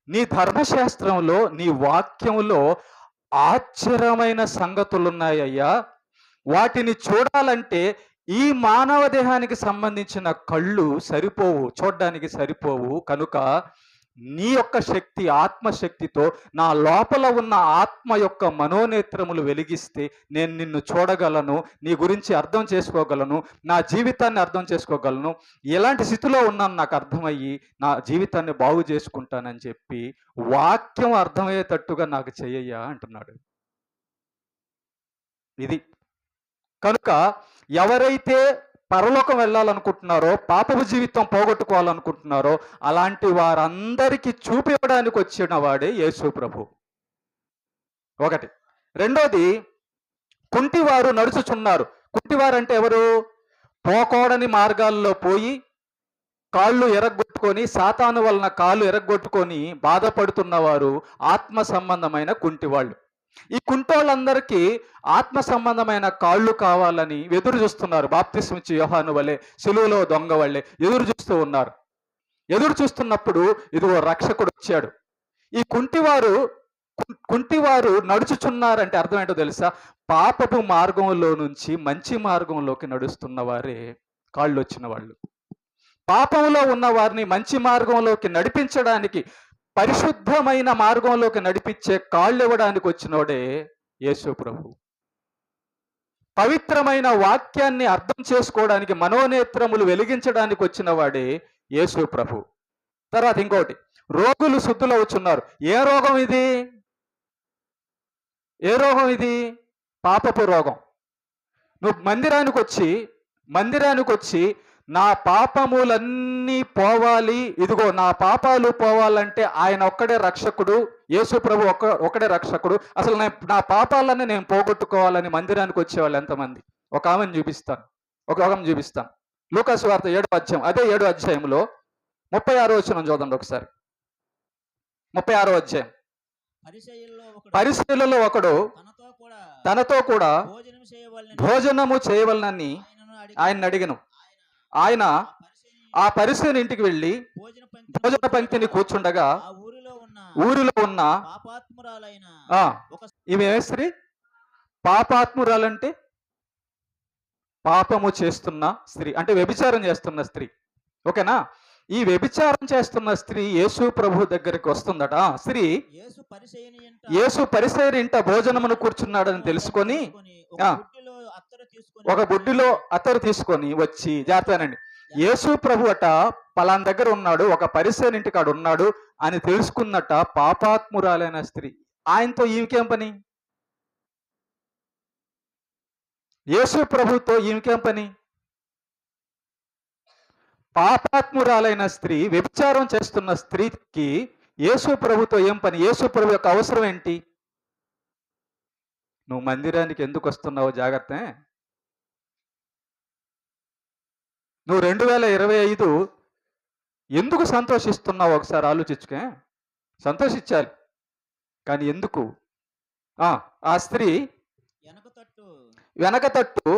నీ ధర్మశాస్త్రంలో, నీ వాక్యంలో ఆశ్చర్యమైన సంగతులున్నాయ్యా. వాటిని చూడాలంటే ఈ మానవ దేహానికి సంబంధించిన కళ్ళు సరిపోవు, చూడడానికి సరిపోవు. కనుక నీ యొక్క శక్తి, ఆత్మశక్తితో నా లోపల ఉన్న ఆత్మ యొక్క మనోనేత్రములు వెలిగిస్తే నేను నిన్ను చూడగలను, నీ గురించి అర్థం చేసుకోగలను, నా జీవితాన్ని అర్థం చేసుకోగలను, ఎలాంటి స్థితిలో ఉన్నాను నాకు అర్థమయ్యి నా జీవితాన్ని బాగు చేసుకుంటానని చెప్పి వాక్యం అర్థమయ్యేటట్టుగా నాకు చెయ్యయ్యా అంటున్నాడు. ఇది కనుక ఎవరైతే పరలోకం వెళ్ళాలనుకుంటున్నారో, పాపపు జీవితం పోగొట్టుకోవాలనుకుంటున్నారో, అలాంటి వారందరికీ చూపివ్వడానికి వచ్చిన వాడే యేసు ప్రభు. ఒకటి. రెండోది, కుంటివారు నడుచుచున్నారు. కుంటివారు అంటే ఎవరు? పోకూడని మార్గాల్లో పోయి కాళ్ళు ఎరగొట్టుకొని, సాతాను వలన కాళ్ళు ఎరగొట్టుకొని బాధపడుతున్నవారు ఆత్మ సంబంధమైన కుంటివాళ్ళు. ఈ కుంటోళ్ళందరికీ ఆత్మ సంబంధమైన కాళ్ళు కావాలని ఎదురు చూస్తున్నారు. బాప్తిస్మ ఇచ్చే యోహాను వలె, సిలువలో దొంగ వల్లే ఎదురు చూస్తూ ఉన్నారు. ఎదురు చూస్తున్నప్పుడు ఇదిగో రక్షకుడు వచ్చాడు. ఈ కుంటివారు నడుచుచున్నారంటే అర్థం ఏంటో తెలుసా? పాపపు మార్గంలో నుంచి మంచి మార్గంలోకి నడుస్తున్న వారే కాళ్ళు వచ్చిన వాళ్ళు. పాపంలో ఉన్న వారిని మంచి మార్గంలోకి నడిపించడానికి, పరిశుద్ధమైన మార్గంలోకి నడిపించే కాళ్ళు ఇవ్వడానికి వచ్చినోడే యేసు ప్రభు. పవిత్రమైన వాక్యాన్ని అర్థం చేసుకోవడానికి, మనోనేత్రములు వెలిగించడానికి వచ్చిన వాడే యేసు ప్రభు. తర్వాత ఇంకోటి, రోగులు శుద్ధులవుతున్నారు. ఏ రోగం ఇది? ఏ రోగం ఇది? పాపపు రోగం. నువ్వు మందిరానికి వచ్చి నా పాపములన్నీ పోవాలి, ఇదిగో నా పాపాలు పోవాలంటే ఆయన ఒక్కడే రక్షకుడు, యేసు ప్రభు ఒక్కడే రక్షకుడు, అసలు నా పాపాలన్నీ నేను పోగొట్టుకోవాలని మందిరానికి వచ్చేవాళ్ళు ఎంతమంది? ఒక ఆమెను చూపిస్తాను. లూకా సువార్త 7వ అధ్యాయం, అదే 7వ అధ్యాయంలో 36వ వచనం చూడండి ఒకసారి. 36వ అధ్యాయం. పరిసయ్యులలో ఒకడు తనతో కూడా భోజనము చేయవలనని ఆయన అడిగను. ఆయన ఆ పరిసయ్యుని ఇంటికి వెళ్ళి భోజన పంక్తిని కూర్చుండగా ఊరిలో ఉన్న ఈమె స్త్రీ, పాపాత్మురాలంటే పాపము చేస్తున్న స్త్రీ, అంటే వ్యభిచారం చేస్తున్న స్త్రీ. ఓకేనా? ఈ వ్యభిచారం చేస్తున్న స్త్రీ యేసు ప్రభు దగ్గరికి వస్తుందట. స్త్రీ యేసు పరిసయ్యుని ఇంట భోజనమును కూర్చున్నాడని తెలుసుకొని ఒక బుడ్డిలో అత్తరు తీసుకొని వచ్చి, జాగ్రత్తనండి, యేసు ప్రభు అట పలానా దగ్గర ఉన్నాడు, ఒక పరిసయ్యుని ఇంటికాడ ఉన్నాడు అని తెలుసుకున్నట పాపాత్మురాలైన స్త్రీ. ఆయనతో ఈమెకేం పని? యేసు ప్రభుతో ఈమెకేం పని? పాపాత్మురాలైన స్త్రీ, వ్యభిచారం చేస్తున్న స్త్రీకి యేసు ప్రభుతో ఏం పని? యేసు ప్రభు యొక్క అవసరం ఏంటి? నువ్వు మందిరానికి ఎందుకు వస్తున్నావో జాగ్రత్త. నువ్వు 2025 ఎందుకు సంతోషిస్తున్నావు ఒకసారి ఆలోచించుకే. సంతోషించాలి, కానీ ఎందుకు? ఆ స్త్రీ వెనక తట్టు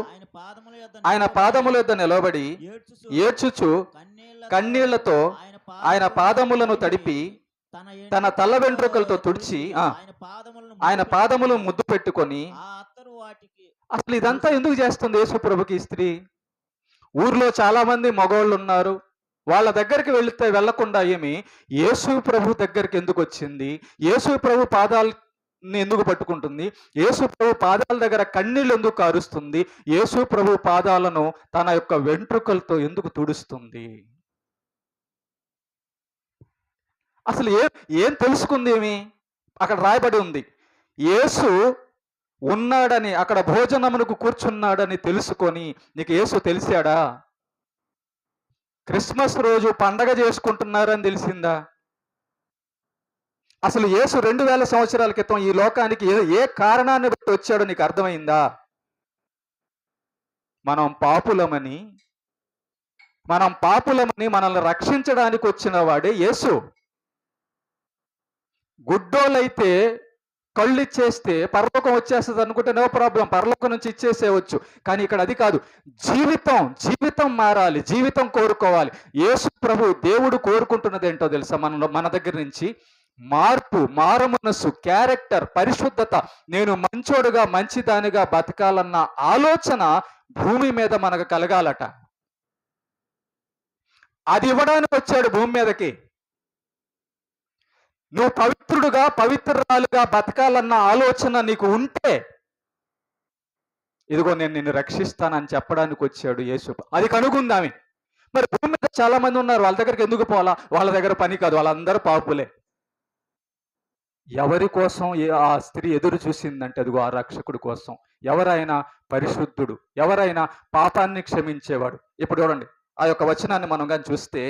ఆయన పాదముల యొద్ద నిలబడి ఏడ్చుచు కన్నీళ్లతో ఆయన పాదములను తడిపి తన తల వెంట్రుకలతో తుడిచి ఆయన పాదములు ముద్దు పెట్టుకొని, అసలు ఇదంతా ఎందుకు చేస్తుంది యేసు ప్రభుకి ఈ స్త్రీ? ఊర్లో చాలా మంది మగవాళ్ళు ఉన్నారు, వాళ్ళ దగ్గరికి వెళ్లకుండా ఏమి యేసు ప్రభు దగ్గరికి ఎందుకు వచ్చింది? యేసు ప్రభు పాదాలని ఎందుకు పట్టుకుంటుంది? యేసు ప్రభు పాదాల దగ్గర కన్నీళ్ళు ఎందుకు కారుస్తుంది? యేసు ప్రభు పాదాలను తన యొక్క వెంట్రుకలతో ఎందుకు తుడుస్తుంది? అసలు ఏం తెలుసుకుంది? ఏమి అక్కడ రాయబడి ఉంది, యేసు ఉన్నాడని, అక్కడ భోజనమునకు కూర్చున్నాడని తెలుసుకొని. నీకు యేసు తెలిసాడా? క్రిస్మస్ రోజు పండగ చేసుకుంటున్నారని తెలిసిందా? అసలు యేసు 2000 సంవత్సరాల క్రితం ఈ లోకానికి ఏ కారణాన్ని బట్టి వచ్చాడో నీకు అర్థమైందా? మనం పాపులమని మనల్ని రక్షించడానికి వచ్చిన వాడే యేసు. గుడ్డోళ్ళైతే కళ్ళు ఇచ్చేస్తే పరలోకం వచ్చేస్తుంది అనుకుంటే నో ప్రాబ్లం, పరలోకం నుంచి ఇచ్చేసేవచ్చు. కానీ ఇక్కడ అది కాదు. జీవితం మారాలి, జీవితం కోరుకోవాలి. యేసు ప్రభు దేవుడు కోరుకుంటున్నది ఏంటో తెలుసా? మన దగ్గర నుంచి మారు మనస్సు, క్యారెక్టర్, పరిశుద్ధత. నేను మంచోడుగా మంచిదానిగా బతకాలన్న ఆలోచన భూమి మీద మనకు కలగాలట. అది ఇవ్వడానికి వచ్చాడు భూమి మీదకి. నువ్వు పవిత్రుడుగా పవిత్రురాలుగా బతకాలన్న ఆలోచన నీకు ఉంటే, ఇదిగో నేను నిన్ను రక్షిస్తానని చెప్పడానికి వచ్చాడు యేసు. అది కనుగొందామి. మరి భూమి మీద చాలా మంది ఉన్నారు, వాళ్ళ దగ్గరికి ఎందుకు పోవాలా? వాళ్ళ దగ్గర పని కాదు, వాళ్ళందరూ పాపులే. ఎవరి కోసం ఆ స్త్రీ ఎదురు చూసిందంటే అదిగో ఆ రక్షకుడి కోసం. ఎవరైనా పరిశుద్ధుడు, ఎవరైనా పాపాన్ని క్షమించేవాడు. ఇప్పుడు చూడండి ఆ యొక్క వచనాన్ని మనం కానీ చూస్తే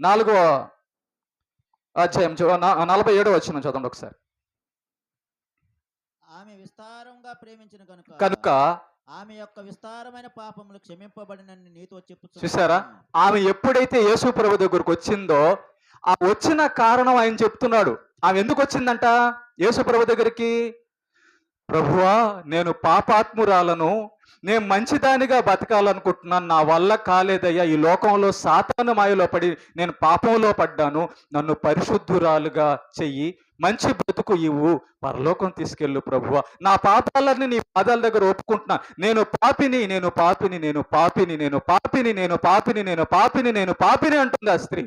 4వ అధ్యాయం 47వ వచనం చదవండి ఒకసారి. ఆమె విస్తారంగా ప్రేమించిన కనుక ఆమె యొక్క విస్తారమైన పాపములు క్షమింపబడినని నీతో చెప్పుచున్నాను. చూసారా? ఆమె ఎప్పుడైతే యేసు ప్రభు దగ్గరకు వచ్చిందో, ఆ వచ్చిన కారణం ఆయన చెప్తున్నాడు. ఆమె ఎందుకు వచ్చిందంట యేసు ప్రభు దగ్గరికి? ప్రభువా, నేను పాపాత్మురాలను, నేను మంచిదానిగా బతకాలనుకుంటున్నాను, నా వల్ల కాలేదయ్యా. ఈ లోకంలో సాతాను మాయలో పడి నేను పాపంలో పడ్డాను, నన్ను పరిశుద్ధురాలుగా చెయ్యి, మంచి బ్రతుకు ఇవ్వు, పరలోకం తీసుకెళ్ళు ప్రభువా. నా పాపాలన్నీ నీ పాదాల దగ్గర ఒప్పుకుంటున్నా. నేను పాపిని అంటుంది ఆ స్త్రీ.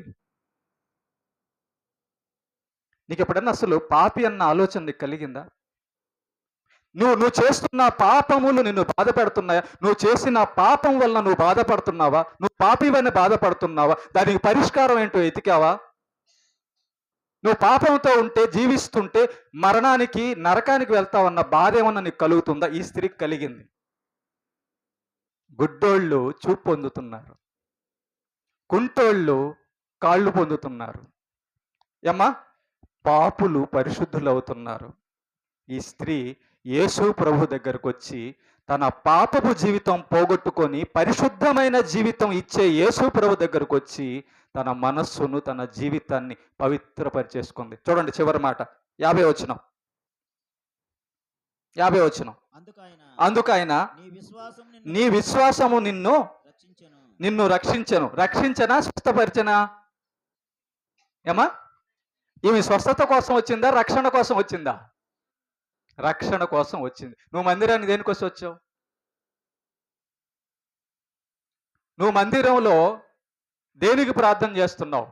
నీకు ఎప్పుడన్నా అసలు పాపి అన్న ఆలోచన నీకు కలిగిందా? నువ్వు చేస్తున్న పాపములు నిన్ను బాధ పెడుతున్నాయా? నువ్వు చేసిన పాపం వల్ల నువ్వు బాధపడుతున్నావా? నువ్వు పాపివని బాధపడుతున్నావా? దానికి పరిష్కారం ఏంటో ఎతికావా? నువ్వు పాపంతో ఉంటే, జీవిస్తుంటే మరణానికి, నరకానికి వెళ్తావన్న బాధ ఏమన్నా నీకు కలుగుతుందా? ఈ స్త్రీకి కలిగింది. గుడ్డోళ్ళు చూపు పొందుతున్నారు, కుంటోళ్ళు కాళ్ళు పొందుతున్నారు, పాపులు పరిశుద్ధులు అవుతున్నారు. ఈ స్త్రీ యేసు ప్రభు దగ్గరకు వచ్చి తన పాపపు జీవితం పోగొట్టుకొని పరిశుద్ధమైన జీవితం ఇచ్చే యేసు ప్రభు దగ్గరకు వచ్చి తన మనస్సును, తన జీవితాన్ని పవిత్రపరిచేసుకుంది. చూడండి చివరి మాట, 50వ వచనం. అందుకైనా నీ విశ్వాసము నిన్ను రక్షించనా స్వస్థపరిచనా? ఈమె స్వస్థత కోసం వచ్చిందా, రక్షణ కోసం వచ్చిందా? రక్షణ కోసం వచ్చింది. నువ్వు మందిరానికి దేనికోసం వచ్చావు? నువ్వు మందిరంలో దేనికి ప్రార్థన చేస్తున్నావు?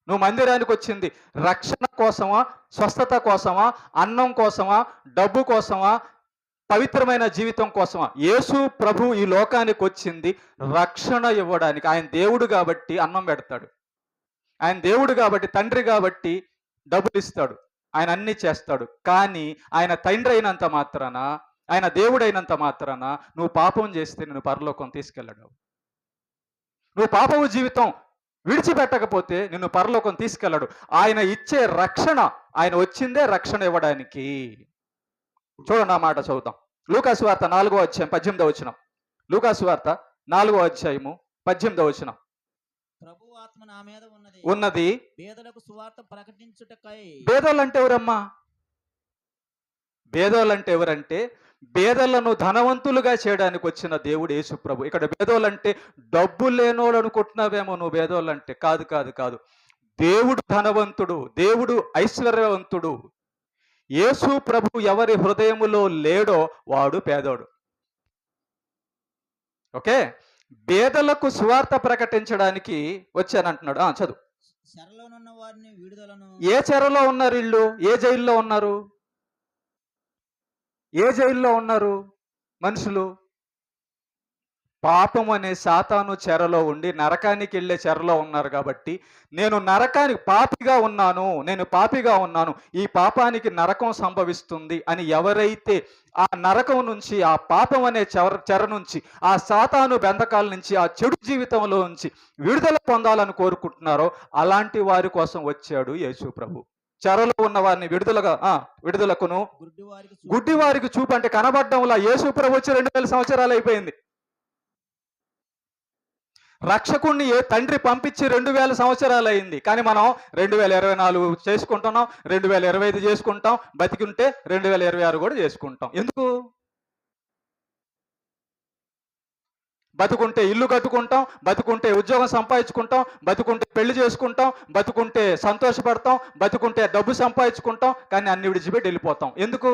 నువ్వు మందిరానికి వచ్చింది రక్షణ కోసమా, స్వస్థత కోసమా, అన్నం కోసమా, డబ్బు కోసమా, పవిత్రమైన జీవితం కోసమా? యేసు ప్రభు ఈ లోకానికి వచ్చింది రక్షణ ఇవ్వడానికి. ఆయన దేవుడు కాబట్టి అన్నం పెడతాడు, ఆయన దేవుడు కాబట్టి, తండ్రి కాబట్టి డబ్బులు ఇస్తాడు, ఆయన అన్ని చేస్తాడు. కానీ ఆయన తండ్రి అయినంత మాత్రాన, ఆయన దేవుడైనంత మాత్రాన నువ్వు పాపం చేస్తే నిన్ను పరలోకం తీసుకెళ్ళడు. నువ్వు పాపపు జీవితం విడిచిపెట్టకపోతే నిన్ను పరలోకం తీసుకెళ్ళడు. ఆయన ఇచ్చే రక్షణ, ఆయన వచ్చిందే రక్షణ ఇవ్వడానికి. చూడండి, ఆ మాట చదువుతాం. లూకాసు వార్త 4వ అధ్యాయం 18వ వచనం. లూకాసు వార్త 4వ అధ్యాయము 18వ వచనం. ప్రభు ఆత్మ నా మీద ఉన్నది. పేదలకు సువార్త ప్రకటించుటకై. పేదోళ్ళంటే ఎవరమ్మా? పేదోళ్ళంటే ఎవరంటే పేదలను ధనవంతులుగా చేయడానికి వచ్చిన దేవుడు యేసు ప్రభు. ఇక్కడ పేదోళ్ళంటే డబ్బు లేనోడు అనుకుంటున్నావేమో నువ్వు. పేదోళ్ళంటే కాదు కాదు కాదు. దేవుడు ధనవంతుడు, దేవుడు ఐశ్వర్యవంతుడు. యేసు ప్రభు ఎవరి హృదయములో లేడో వాడు పేదోడు. ఓకే, పేదలకు సువార్త ప్రకటించడానికి వచ్చానంటున్నాడు. చదువు. చెరలోనున్న వారిని విడుదలను. ఏ చెరలో ఉన్నారు వీళ్ళు? ఏ జైల్లో ఉన్నారు? ఏ జైల్లో ఉన్నారు మనుషులు? పాపం అనే సాతాను చెరలో ఉండి నరకానికి వెళ్ళే చెరలో ఉన్నారు. కాబట్టి నేను నరకానికి పాపిగా ఉన్నాను, నేను పాపిగా ఉన్నాను, ఈ పాపానికి నరకం సంభవిస్తుంది అని ఎవరైతే ఆ నరకం నుంచి, ఆ పాపం అనే చెర నుంచి, ఆ సాతాను బెందకాల నుంచి, ఆ చెడు జీవితంలో నుంచి విడుదల పొందాలని కోరుకుంటున్నారో అలాంటి వారి కోసం వచ్చాడు యేసు ప్రభు. చెరలో ఉన్న వారిని విడుదలకును, గుడ్డివారికి చూపు అంటే కనబడ్డంలా యేసు ప్రభు వచ్చి 2000 సంవత్సరాలు అయిపోయింది. రక్షకుణ్ణి తండ్రి పంపించి 2000 సంవత్సరాలు అయింది. కానీ మనం 2024 చేసుకుంటున్నాం, 2025 చేసుకుంటాం, బతికుంటే 2026 కూడా చేసుకుంటాం. ఎందుకు? బతుకుంటే ఇల్లు కట్టుకుంటాం, బతుకుంటే ఉద్యోగం సంపాదించుకుంటాం, బతుకుంటే పెళ్లి చేసుకుంటాం, బతుకుంటే సంతోషపడతాం, బతుకుంటే డబ్బు సంపాదించుకుంటాం. కానీ అన్ని విడిచిపెట్టి వెళ్ళిపోతాం. ఎందుకు?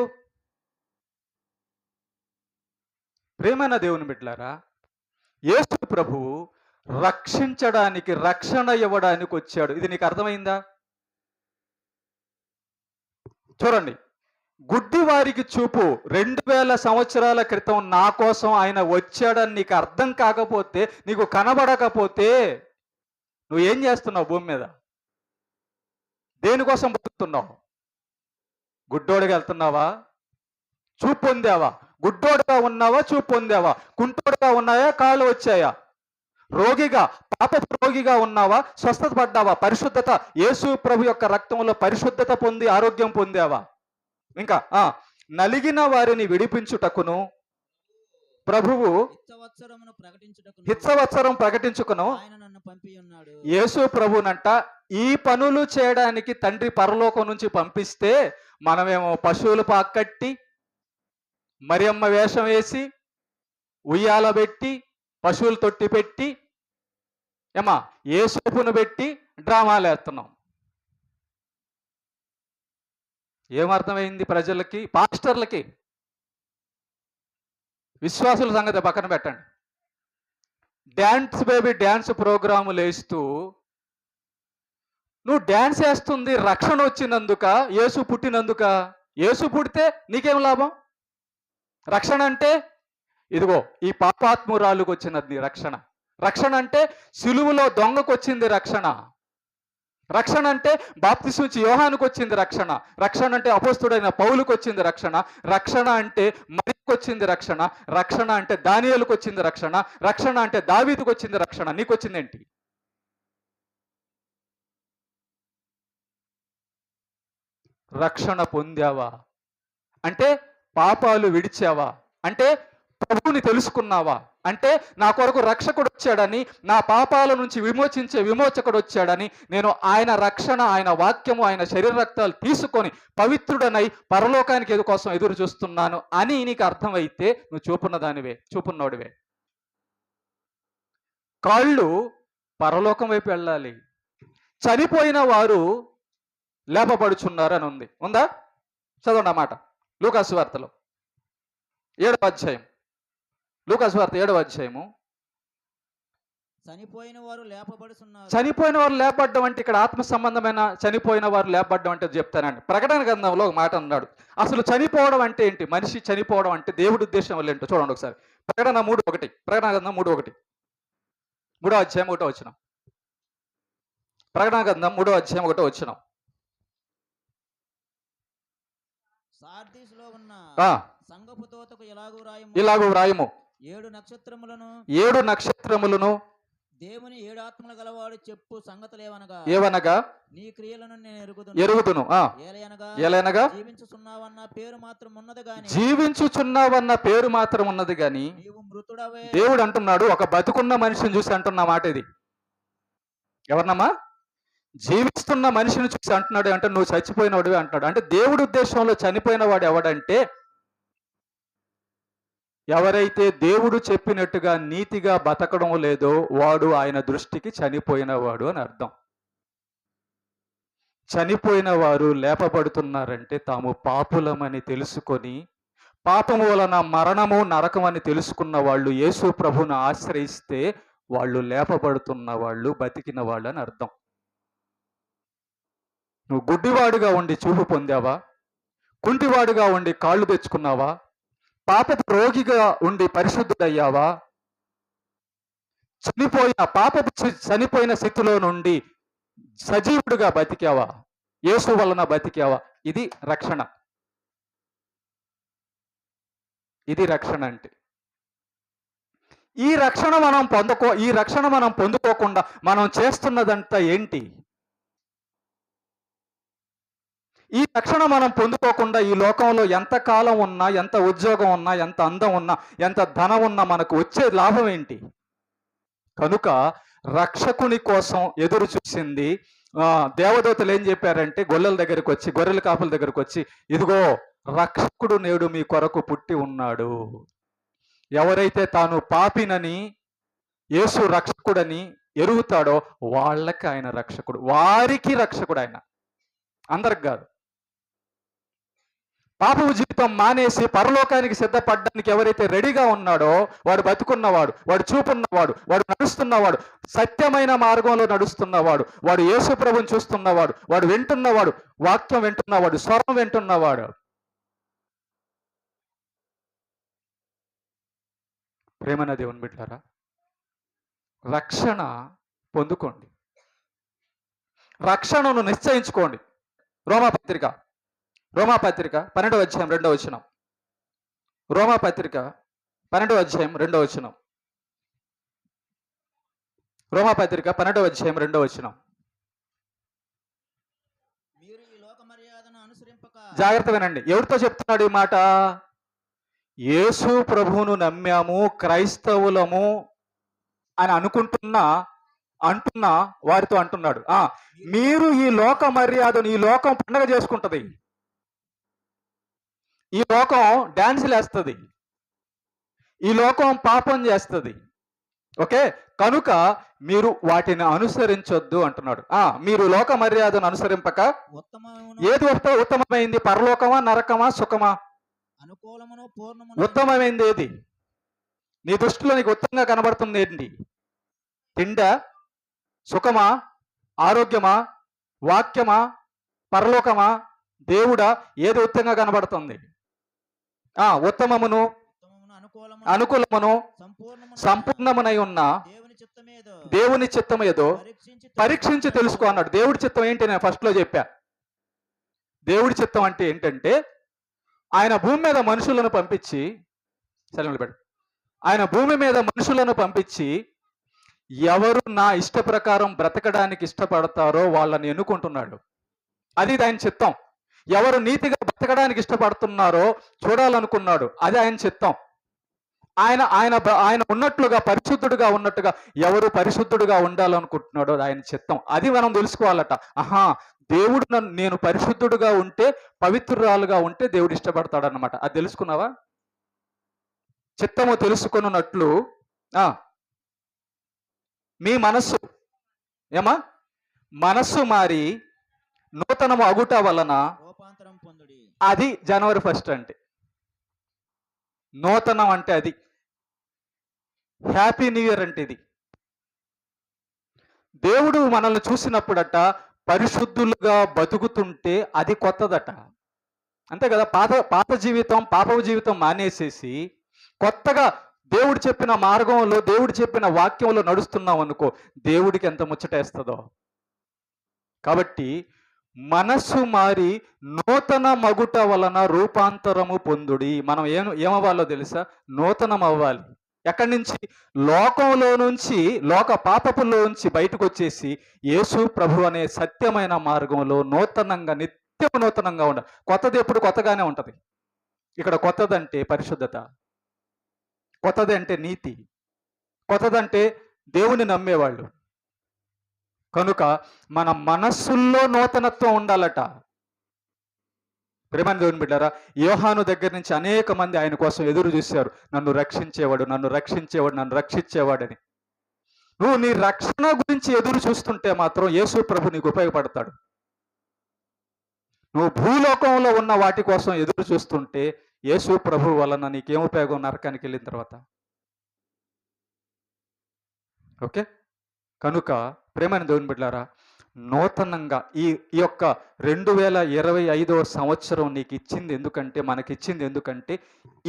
ప్రేమైన దేవుని బిడ్డలారా, యేసు ప్రభువు రక్షించడానికి, రక్షణ ఇవ్వడానికి వచ్చాడు. ఇది నీకు అర్థమైందా? చూడండి, గుడ్డివారికి చూపు 2000 సంవత్సరాల క్రితం నా కోసం ఆయన వచ్చాడని నీకు అర్థం కాకపోతే, నీకు కనబడకపోతే నువ్వు ఏం చేస్తున్నావు భూమి మీద? దేనికోసం బతుకుతున్నావు? గుడ్డోడిగా వెళ్తున్నావా? చూపు పొందావా? గుడ్డోడుగా ఉన్నావా? చూపు పొందావా? కుంటోడుగా ఉన్నాయా? కాళ్ళు వచ్చాయా? రోగిగా, పాపపు రోగిగా ఉన్నావా? స్వస్థత పడ్డావా? పరిశుద్ధత, యేసు ప్రభు యొక్క రక్తంలో పరిశుద్ధత పొంది ఆరోగ్యం పొందావా? ఇంకా నలిగిన వారిని విడిపించుటకును ప్రభువు హిత్సవత్సరం ప్రకటించుకును యేసు ప్రభునంట ఈ పనులు చేయడానికి తండ్రి పరలోకం నుంచి పంపిస్తే మనమేమో పశువులు పాక్కట్టి, మరియమ్మ వేషం వేసి, ఉయ్యాల పెట్టి, పశువులు తొట్టి పెట్టి, యేసుపును పెట్టి డ్రామాలు వేస్తున్నాం. ఏమర్థమైంది ప్రజలకి, పాస్టర్లకి? విశ్వాసుల సంగతి పక్కన పెట్టండి. డ్యాన్స్ బేబీ డ్యాన్స్ ప్రోగ్రాములు వేస్తూ, నువ్వు డ్యాన్స్ వేస్తుంది రక్షణ వచ్చినందుక, యేసు పుట్టినందుక? యేసు పుడితే నీకేం లాభం? రక్షణ అంటే ఇదిగో ఈ పాపాత్మురాలుకు వచ్చినది రక్షణ. రక్షణ అంటే సిలువలో దొంగకు వచ్చింది రక్షణ. రక్షణ అంటే బాప్తిసం ఇచ్చి యోహానుకు వచ్చింది రక్షణ. రక్షణ అంటే అపోస్తుడైన పౌలుకు వచ్చింది రక్షణ. రక్షణ అంటే మరియకు వచ్చింది రక్షణ. రక్షణ అంటే దానియేలుకు వచ్చింది రక్షణ. రక్షణ అంటే దావీదుకు వచ్చింది రక్షణ. నీకు వచ్చిందేంటి? రక్షణ పొందావా అంటే పాపాలు విడిచావా అంటే ప్రభువుని తెలుసుకున్నావా అంటే నా కొరకు రక్షకుడు వచ్చాడని, నా పాపాల నుంచి విమోచించే విమోచకుడు వచ్చాడని, నేను ఆయన రక్షణ, ఆయన వాక్యము, ఆయన శరీర రక్తాలు తీసుకొని పవిత్రుడనై పరలోకానికి కోసం ఎదురు చూస్తున్నాను అని నీకు అర్థమైతే నువ్వు చూపున్నోడివే. కాళ్ళు పరలోకం వైపు వెళ్ళాలి. చనిపోయిన వారు లేపబడుచున్నారు అని ఉంది. ఉందా? చదవండి అన్నమాట. లూకాసు వార్తలో 7వ అధ్యాయం. లూకాసు వార్త 7వ అధ్యాయము. చనిపోయిన వారు లేపబడుచున్నారు. చనిపోయిన వారు లేపబడ్డం అంటే ఇక్కడ ఆత్మ సంబంధమైన చనిపోయిన వారు లేపబడ్డం అంటే చెప్తానండి. ప్రకటన గ్రంథంలో ఒక మాట అన్నాడు. అసలు చనిపోవడం అంటే ఏంటి? మనిషి చనిపోవడం అంటే దేవుడి ఉద్దేశం వల్ల ఏంటో చూడండి ఒకసారి. ప్రకటన 3:1. ప్రకటన గ్రంథం 3:1. 3వ అధ్యాయం 1వ వచనం. ప్రకటన గ్రంథం 3వ అధ్యాయం 1వ వచనం. సార్దీసులో ఉన్న సంఘపు దూతకు ఇలాగు వ్రాయము. 7 నక్షత్రములను 7 నక్షత్రములను దేవుని 7 ఆత్మలు గలవాడు చెప్పు సంగతులేవనగా ఏవనగా నీ క్రియలను నేను ఎరుగుదును. ఏలైనగా జీవించుచున్నావన్న పేరు మాత్రం ఉన్నది గాని జీవించుచున్నావన్న పేరు మాత్రం ఉన్నది గాని నీవు మృతుడవే. దేవుడు అంటున్నాడు, ఒక బతుకున్న మనిషిని చూసి అంటున్న మాట ఇది. ఎవరినమ్మా? జీవిస్తున్న మనిషిని చూసి అంటున్నాడు. అంటే నువ్వు చచ్చిపోయినవాడివే అంటున్నాడు. అంటే దేవుడి ఉద్దేశంలో చనిపోయిన వాడు ఎవడంటే, ఎవరైతే దేవుడు చెప్పినట్టుగా నీతిగా బతకడం లేదో వాడు ఆయన దృష్టికి చనిపోయిన వాడు అని అర్థం. చనిపోయిన వారు లేపబడుతున్నారంటే తాము పాపులమని తెలుసుకొని, పాపము వలన మరణము నరకం అని తెలుసుకున్న వాళ్ళు యేసు ప్రభువును ఆశ్రయిస్తే వాళ్ళు లేపబడుతున్న వాళ్ళు, బతికిన వాళ్ళు అని అర్థం. నువ్వు గుడ్డివాడుగా ఉండి చూపు పొందావా? కుంటివాడుగా ఉండి కాళ్ళు తెచ్చుకున్నావా? పాపపు రోగిగా ఉండి పరిశుద్ధుడయ్యావా? చనిపోయిన స్థితిలో నుండి సజీవుడిగా బతికావా? యేసు వలన బతికావా? ఇది రక్షణ. ఇది రక్షణ అంటే. ఈ రక్షణ మనం పొందుకోకుండా మనం చేస్తున్నదంతా ఏంటి? ఈ రక్షణ మనం పొందుకోకుండా ఈ లోకంలో ఎంత కాలం ఉన్నా, ఎంత ఉద్యోగం ఉన్నా, ఎంత అందం ఉన్నా, ఎంత ధనం ఉన్నా మనకు వచ్చే లాభం ఏంటి? కనుక రక్షకుని కోసం ఎదురు చూసింది దేవదూతలు ఏం చెప్పారంటే, గొర్రెల దగ్గరికి వచ్చి, గొర్రెల కాపుల దగ్గరికి వచ్చి, ఇదిగో రక్షకుడు నేడు మీ కొరకు పుట్టి ఉన్నాడు. ఎవరైతే తాను పాపినని యేసు రక్షకుడని ఎరుగుతాడో వాళ్ళకి ఆయన రక్షకుడు, వారికి రక్షకుడు ఆయన, అందరికి కాదు. పాపపు జీవితం మానేసి పరలోకానికి సిద్ధపడడానికి ఎవరైతే రెడీగా ఉన్నాడో వాడు బతుకున్నవాడు, వాడు చూపున్నవాడు, వాడు నడుస్తున్నవాడు, సత్యమైన మార్గంలో నడుస్తున్నవాడు, వాడు యేసు ప్రభువుని చూస్తున్నవాడు, వాడు వింటున్నవాడు, వాక్యం వింటున్నవాడు, స్వరం వింటున్నవాడు. ప్రేమన దేవుని బిడ్డలారా, రక్షణ పొందుకోండి, రక్షణను నిశ్చయించుకోండి. రోమాపత్రిక 12వ అధ్యాయం 2వ వచనం. రోమాపత్రిక 12వ అధ్యాయం 2వ వచనం. రోమాపత్రిక 12వ అధ్యాయం 2వ వచనం. మీరు ఈ లోక మర్యాదను అనుసరింపక. జాగ్రత్త వినండి. ఎవరితో చెప్తున్నాడు ఈ మాట? యేసు ప్రభువును నమ్మాము, క్రైస్తవులము అని అంటున్న వారితో అంటున్నాడు. మీరు ఈ లోక మర్యాదను, ఈ లోకం పండగ చేసుకుంటది, ఈ లోకం డాన్సులు వేస్తుంది, ఈ లోకం పాపం చేస్తుంది. ఓకే, కనుక మీరు వాటిని అనుసరించొద్దు అంటున్నాడు. మీరు లోక మర్యాదను అనుసరింపక ఏది ఉత్తమమైంది? పరలోకమా, నరకమా, సుఖమా? ఉత్తమమైంది ఏది? నీ దృష్టిలో నీకు ఉత్తమంగా కనబడుతుంది ఏంటి? తిండా, సుఖమా, ఆరోగ్యమా, వాక్యమా, పరలోకమా, దేవుడా? ఏది ఉత్తమంగా కనబడుతుంది? ఉత్తమమును, అనుకూలమును, సంపూర్ణమునై ఉన్న దేవుని చిత్తం ఏదో పరీక్షించి తెలుసుకో అన్నాడు. దేవుడి చిత్తం ఏంటి? నేను ఫస్ట్ లో చెప్పా. దేవుడి చిత్తం అంటే ఏంటంటే, ఆయన భూమి మీద మనుషులను పంపించి, ఆయన భూమి మీద మనుషులను పంపించి ఎవరు నా ఇష్ట ప్రకారం బ్రతకడానికి ఇష్టపడతారో వాళ్ళని ఎన్నుకుంటున్నాడు. అది ఆయన చిత్తం. ఎవరు నీతిగా బ్రతకడానికి ఇష్టపడుతున్నారో చూడాలనుకున్నాడు. అది ఆయన చిత్తం. ఆయన ఉన్నట్లుగా, పరిశుద్ధుడుగా ఉన్నట్టుగా ఎవరు పరిశుద్ధుడుగా ఉండాలనుకుంటున్నాడో ఆయన చిత్తం. అది మనం తెలుసుకోవాలట. దేవుడు నేను పరిశుద్ధుడుగా ఉంటే, పవిత్రురాలుగా ఉంటే దేవుడు ఇష్టపడతాడన్నమాట. అది తెలుసుకున్నావా? చిత్తము తెలుసుకున్నట్లు మీ మనస్సు మారి నూతనము అగుట వలన, అది జనవరి 1 అంటే. నూతనం అంటే అది. హ్యాపీ న్యూ ఇయర్ అంటే ఇది. దేవుడు మనల్ని చూసినప్పుడట పరిశుద్ధులుగా బతుకుతుంటే అది కొత్తదట. అంతే కదా? పాత జీవితం, పాపపు జీవితం మానేసేసి కొత్తగా దేవుడు చెప్పిన మార్గంలో, దేవుడు చెప్పిన వాక్యంలో నడుస్తున్నాం అనుకో, దేవుడికి ఎంత ముచ్చటేస్తుందో. కాబట్టి మనస్సు మారి నూతన మగుట వలన రూపాంతరము పొందుడి. మనం ఏమవ్వాలో తెలుసా? నూతనం అవ్వాలి. ఎక్కడి నుంచి? లోకంలో నుంచి, లోక పాపపులో నుంచి బయటకు వచ్చేసి యేసు ప్రభు అనే సత్యమైన మార్గంలో నూతనంగా, నిత్యం నూతనంగా ఉండాలి. కొత్తది ఎప్పుడు కొత్తగానే ఉంటది. ఇక్కడ కొత్తదంటే పరిశుద్ధత, కొత్తది అంటే నీతి, కొత్తదంటే దేవుని నమ్మేవాళ్ళు. కనుక మన మనస్సుల్లో నూతనత్వం ఉండాలట. ప్రేమని దేవుని బిడ్డారా, యోహాను దగ్గర నుంచి అనేక మంది ఆయన కోసం ఎదురు చూశారు. నన్ను రక్షించేవాడు, నన్ను రక్షించేవాడు, నన్ను రక్షించేవాడని. నువ్వు నీ రక్షణ గురించి ఎదురు చూస్తుంటే మాత్రం యేసు ప్రభు నీకు ఉపయోగపడతాడు. నువ్వు భూలోకంలో ఉన్న వాటి కోసం ఎదురు చూస్తుంటే యేసు ప్రభు వలన నీకేం ఉపయోగం నరకానికి వెళ్ళిన తర్వాత? ఓకే, కనుక ప్రేమని దేవుని బిడ్డలారా, నూతనంగా ఈ యొక్క 2025వ సంవత్సరం నీకు ఇచ్చింది ఎందుకంటే, మనకిచ్చింది ఎందుకంటే,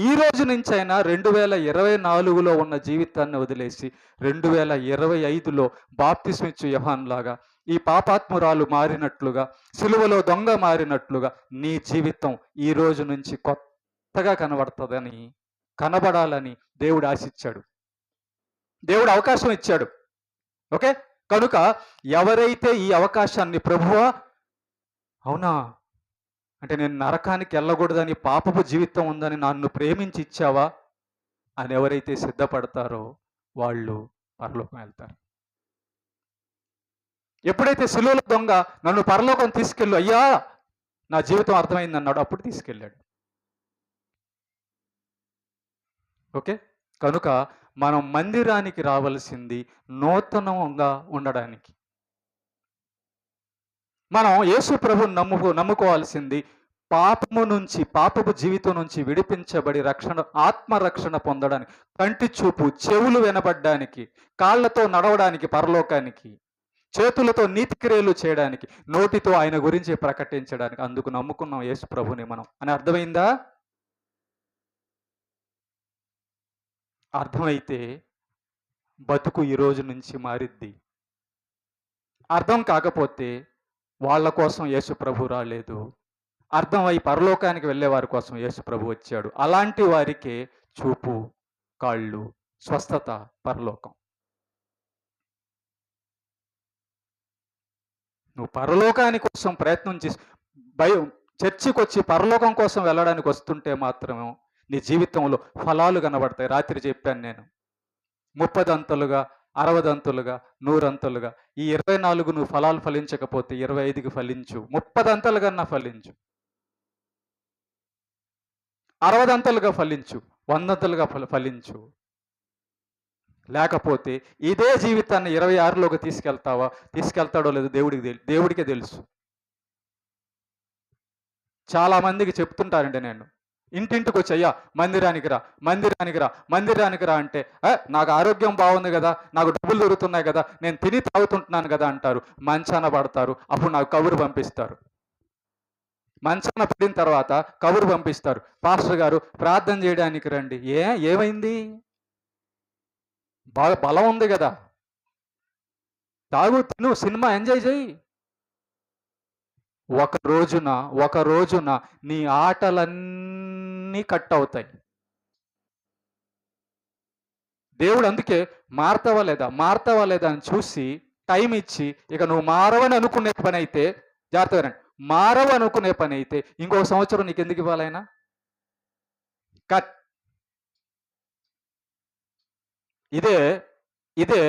ఈ రోజు నుంచి అయినా 2024లో ఉన్న జీవితాన్ని వదిలేసి 2025లో బాప్తిస్మిచ్చు యోహాను లాగా, ఈ పాపాత్మురాలు మారినట్లుగా, సిలువలో దొంగ మారినట్లుగా నీ జీవితం ఈ రోజు నుంచి కొత్తగా కనబడాలని దేవుడు ఆశించాడు. దేవుడు అవకాశం ఇచ్చాడు. ఓకే, కనుక ఎవరైతే ఈ అవకాశాన్ని, ప్రభువా అవునా అంటే నేను నరకానికి వెళ్ళకూడదని, పాపపు జీవితం ఉందని నన్ను ప్రేమించి ఇచ్చావా అని ఎవరైతే సిద్ధపడతారో వాళ్ళు పరలోకం వెళ్తారు. ఎప్పుడైతే సిలువలో దొంగ నన్ను పరలోకం తీసుకెళ్ళు అయ్యా, నా జీవితం అర్థమైంది అన్నాడు, అప్పుడు తీసుకెళ్ళాడు. ఓకే, కనుక మనం మందిరానికి రావాల్సింది నూతనంగా ఉండడానికి. మనం యేసు ప్రభుని నమ్ముకోవాల్సింది పాపము నుంచి, పాపపు జీవితం నుంచి విడిపించబడి ఆత్మరక్షణ పొందడానికి, కంటి చూపు, చెవులు వినబడ్డానికి, కాళ్ళతో నడవడానికి పరలోకానికి, చేతులతో నీతి క్రియలు చేయడానికి, నోటితో ఆయన గురించి ప్రకటించడానికి. అందుకు నమ్ముకున్నాం యేసు ప్రభుని మనం అని అర్థమైందా? అర్థమైతే బతుకు ఈ రోజు నుంచి మారిద్ది. అర్థం కాకపోతే వాళ్ళ కోసం యేసు ప్రభు రాలేదు, అర్థమై పరలోకానికి వెళ్ళే వారి కోసం యేసు ప్రభు వచ్చాడు. అలాంటి వారికే చూపు, కాళ్ళు, స్వస్థత, పరలోకం. నువ్వు పరలోకాని కోసం ప్రయత్నం చేసి చర్చికి వచ్చి పరలోకం కోసం వెళ్ళడానికి వస్తుంటే మాత్రమే నీ జీవితంలో ఫలాలు కనబడతాయి. రాత్రి చెప్పాను నేను, 30 అంతలుగా, 60 అంతలుగా, 100 అంతలుగా. ఈ 24 నువ్వు ఫలాలు ఫలించకపోతే 25కి ఫలించు, 30 అంతలుగా ఫలించు, 60 అంతలుగా ఫలించు, 100 అంతలుగా ఫలించు. లేకపోతే ఇదే జీవితాన్ని 26లోకి తీసుకెళ్తాడో లేదో దేవుడికే తెలుసు. చాలా మందికి చెప్తుంటారండి నేను, ఇంటింటికి వచ్చి అయ్యా మందిరానికి రా అంటే, నాకు ఆరోగ్యం బాగుంది కదా, నాకు డబ్బులు దొరుకుతున్నాయి కదా, నేను తిని తాగుతుంటున్నాను కదా అంటారు. మంచాన పడతారు, అప్పుడు నాకు కబురు పంపిస్తారు. మంచాన పడిన తర్వాత కబురు పంపిస్తారు, పాస్టర్ గారు ప్రార్థన చేయడానికి రండి. ఏమైంది? బాగా బలం ఉంది కదా, తాగు, తిను, సినిమా ఎంజాయ్ చేయి. ఒక రోజున నీ ఆటలన్నీ కట్ అవుతాయి. దేవుడు అందుకే మారతావా లేదా అని చూసి టైం ఇచ్చి, ఇక నువ్వు మారవని అనుకునే పని అయితే, జాగ్రత్తగా మారవు అనుకునే పని అయితే ఇంకో సంవత్సరం నీకు ఎందుకు ఇవ్వాలైనా? కట్. ఇదే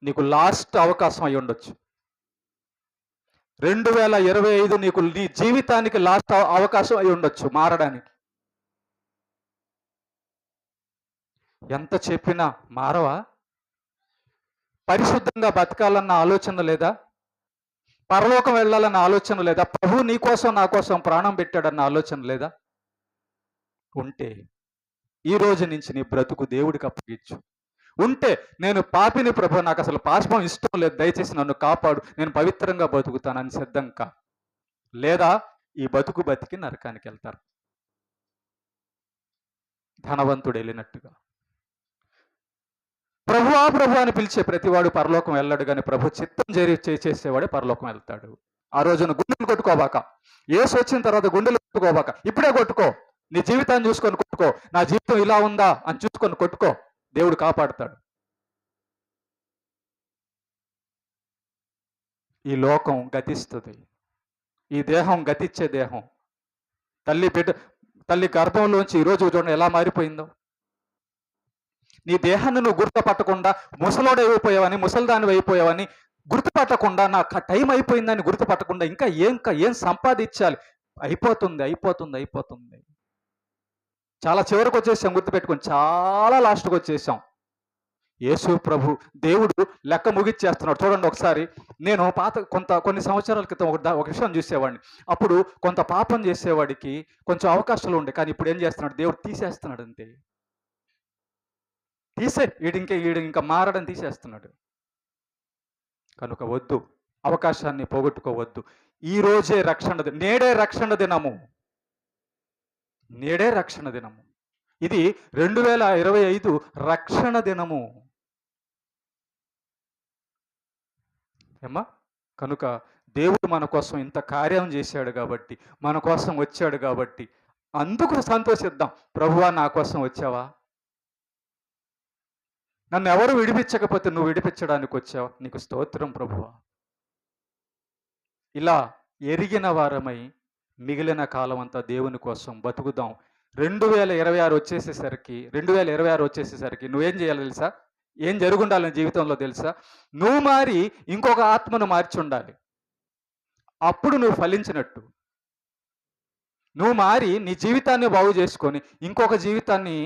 నీకు లాస్ట్ అవకాశం అయి ఉండొచ్చు. 2025 నీకు నీ జీవితానికి లాస్ట్ అవకాశం అయి ఉండొచ్చు మారడానికి. ఎంత చెప్పినా మారవా? పరిశుద్ధంగా బతకాలన్న ఆలోచన లేదా? పరలోకం వెళ్ళాలన్న ఆలోచన లేదా? ప్రభు నీ కోసం నా కోసం ప్రాణం పెట్టాడన్న ఆలోచన లేదా? ఉంటే ఈ రోజు నుంచి నీ బ్రతుకు దేవుడికి అప్పగించు. ఉంటే నేను పాపిని ప్రభు, నాకు అసలు పాపం ఇష్టం లేదు, దయచేసి నన్ను కాపాడు, నేను పవిత్రంగా బతుకుతానని సిద్ధంగా. లేదా ఈ బతికి నరకానికి వెళ్తారు, ధనవంతుడు వెళ్ళినట్టుగా. ప్రభు అని పిలిచే ప్రతివాడు పరలోకం వెళ్ళాడు, కానీ ప్రభు చిత్తం చేసేవాడే పరలోకం వెళ్తాడు. ఆ రోజున గుండెలు కొట్టుకోబాక, యేసు వచ్చిన తర్వాత గుండెలు కొట్టుకోబాక, ఇప్పుడే కొట్టుకో. నీ జీవితాన్ని చూసుకొని కొట్టుకో. నా జీవితం ఇలా ఉందా అని చూసుకొని కొట్టుకో. దేవుడు కాపాడుతాడు. ఈ లోకం గతిస్తుంది. ఈ దేహం గతిచ్చే దేహం. తల్లి గర్భంలోంచి ఈరోజు చూడండి ఎలా మారిపోయిందో. నీ దేహాన్ని నువ్వు గుర్తుపట్టకుండా ముసలోడైపోయావని, ముసలిదాని అయిపోయావని గుర్తుపట్టకుండా, నా టైం అయిపోయిందని గుర్తుపట్టకుండా ఇంకా ఏం సంపాదించాలి, అయిపోతుంది. చాలా చివరికి వచ్చేసాం, గుర్తుపెట్టుకొని చాలా లాస్ట్కి వచ్చేసాం. యేసు ప్రభు దేవుడు లెక్క ముగిచ్చేస్తున్నాడు. చూడండి ఒకసారి, నేను కొన్ని సంవత్సరాల క్రితం ఒక విషయం చూసేవాడిని. అప్పుడు కొంత పాపం చేసేవాడికి కొంచెం అవకాశాలు ఉండే, కానీ ఇప్పుడు ఏం చేస్తున్నాడు, దేవుడు తీసేస్తున్నాడు అంతే. వీడు ఇంకా మారడం తీసేస్తున్నాడు. కనుక వద్దు, అవకాశాన్ని పోగొట్టుకోవద్దు. ఈ రోజే నేడే రక్షణ దినము. ఇది 2025 రక్షణ దినము ఏమ్మా. కనుక దేవుడు మన కోసం ఇంత కార్యం చేశాడు కాబట్టి, మన కోసం వచ్చాడు కాబట్టి అందుకు సంతోషిద్దాం. ప్రభువా, నా కోసం వచ్చావా? నన్ను ఎవరు విడిపించకపోతే నువ్వు విడిపించడానికి వచ్చావా? నీకు స్తోత్రం ప్రభువా. ఇలా ఎరిగిన వారమై మిగిలిన కాలం అంతా దేవుని కోసం బతుకుదాం. 2026 వచ్చేసేసరికి నువ్వేం చేయాలి తెలుసా? ఏం జరుగుండాలని జీవితంలో తెలుసా? నువ్వు మారి ఇంకొక ఆత్మను మార్చి ఉండాలి. అప్పుడు నువ్వు ఫలించినట్టు. నువ్వు మారి నీ జీవితాన్ని బాగు చేసుకొని ఇంకొక జీవితాన్ని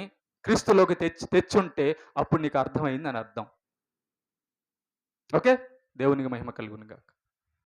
క్రీస్తులోకి తెచ్చుంటే అప్పుడు నీకు అర్థమైందని అర్థం. ఓకే, దేవునికి మహిమ కలుగునుగాక.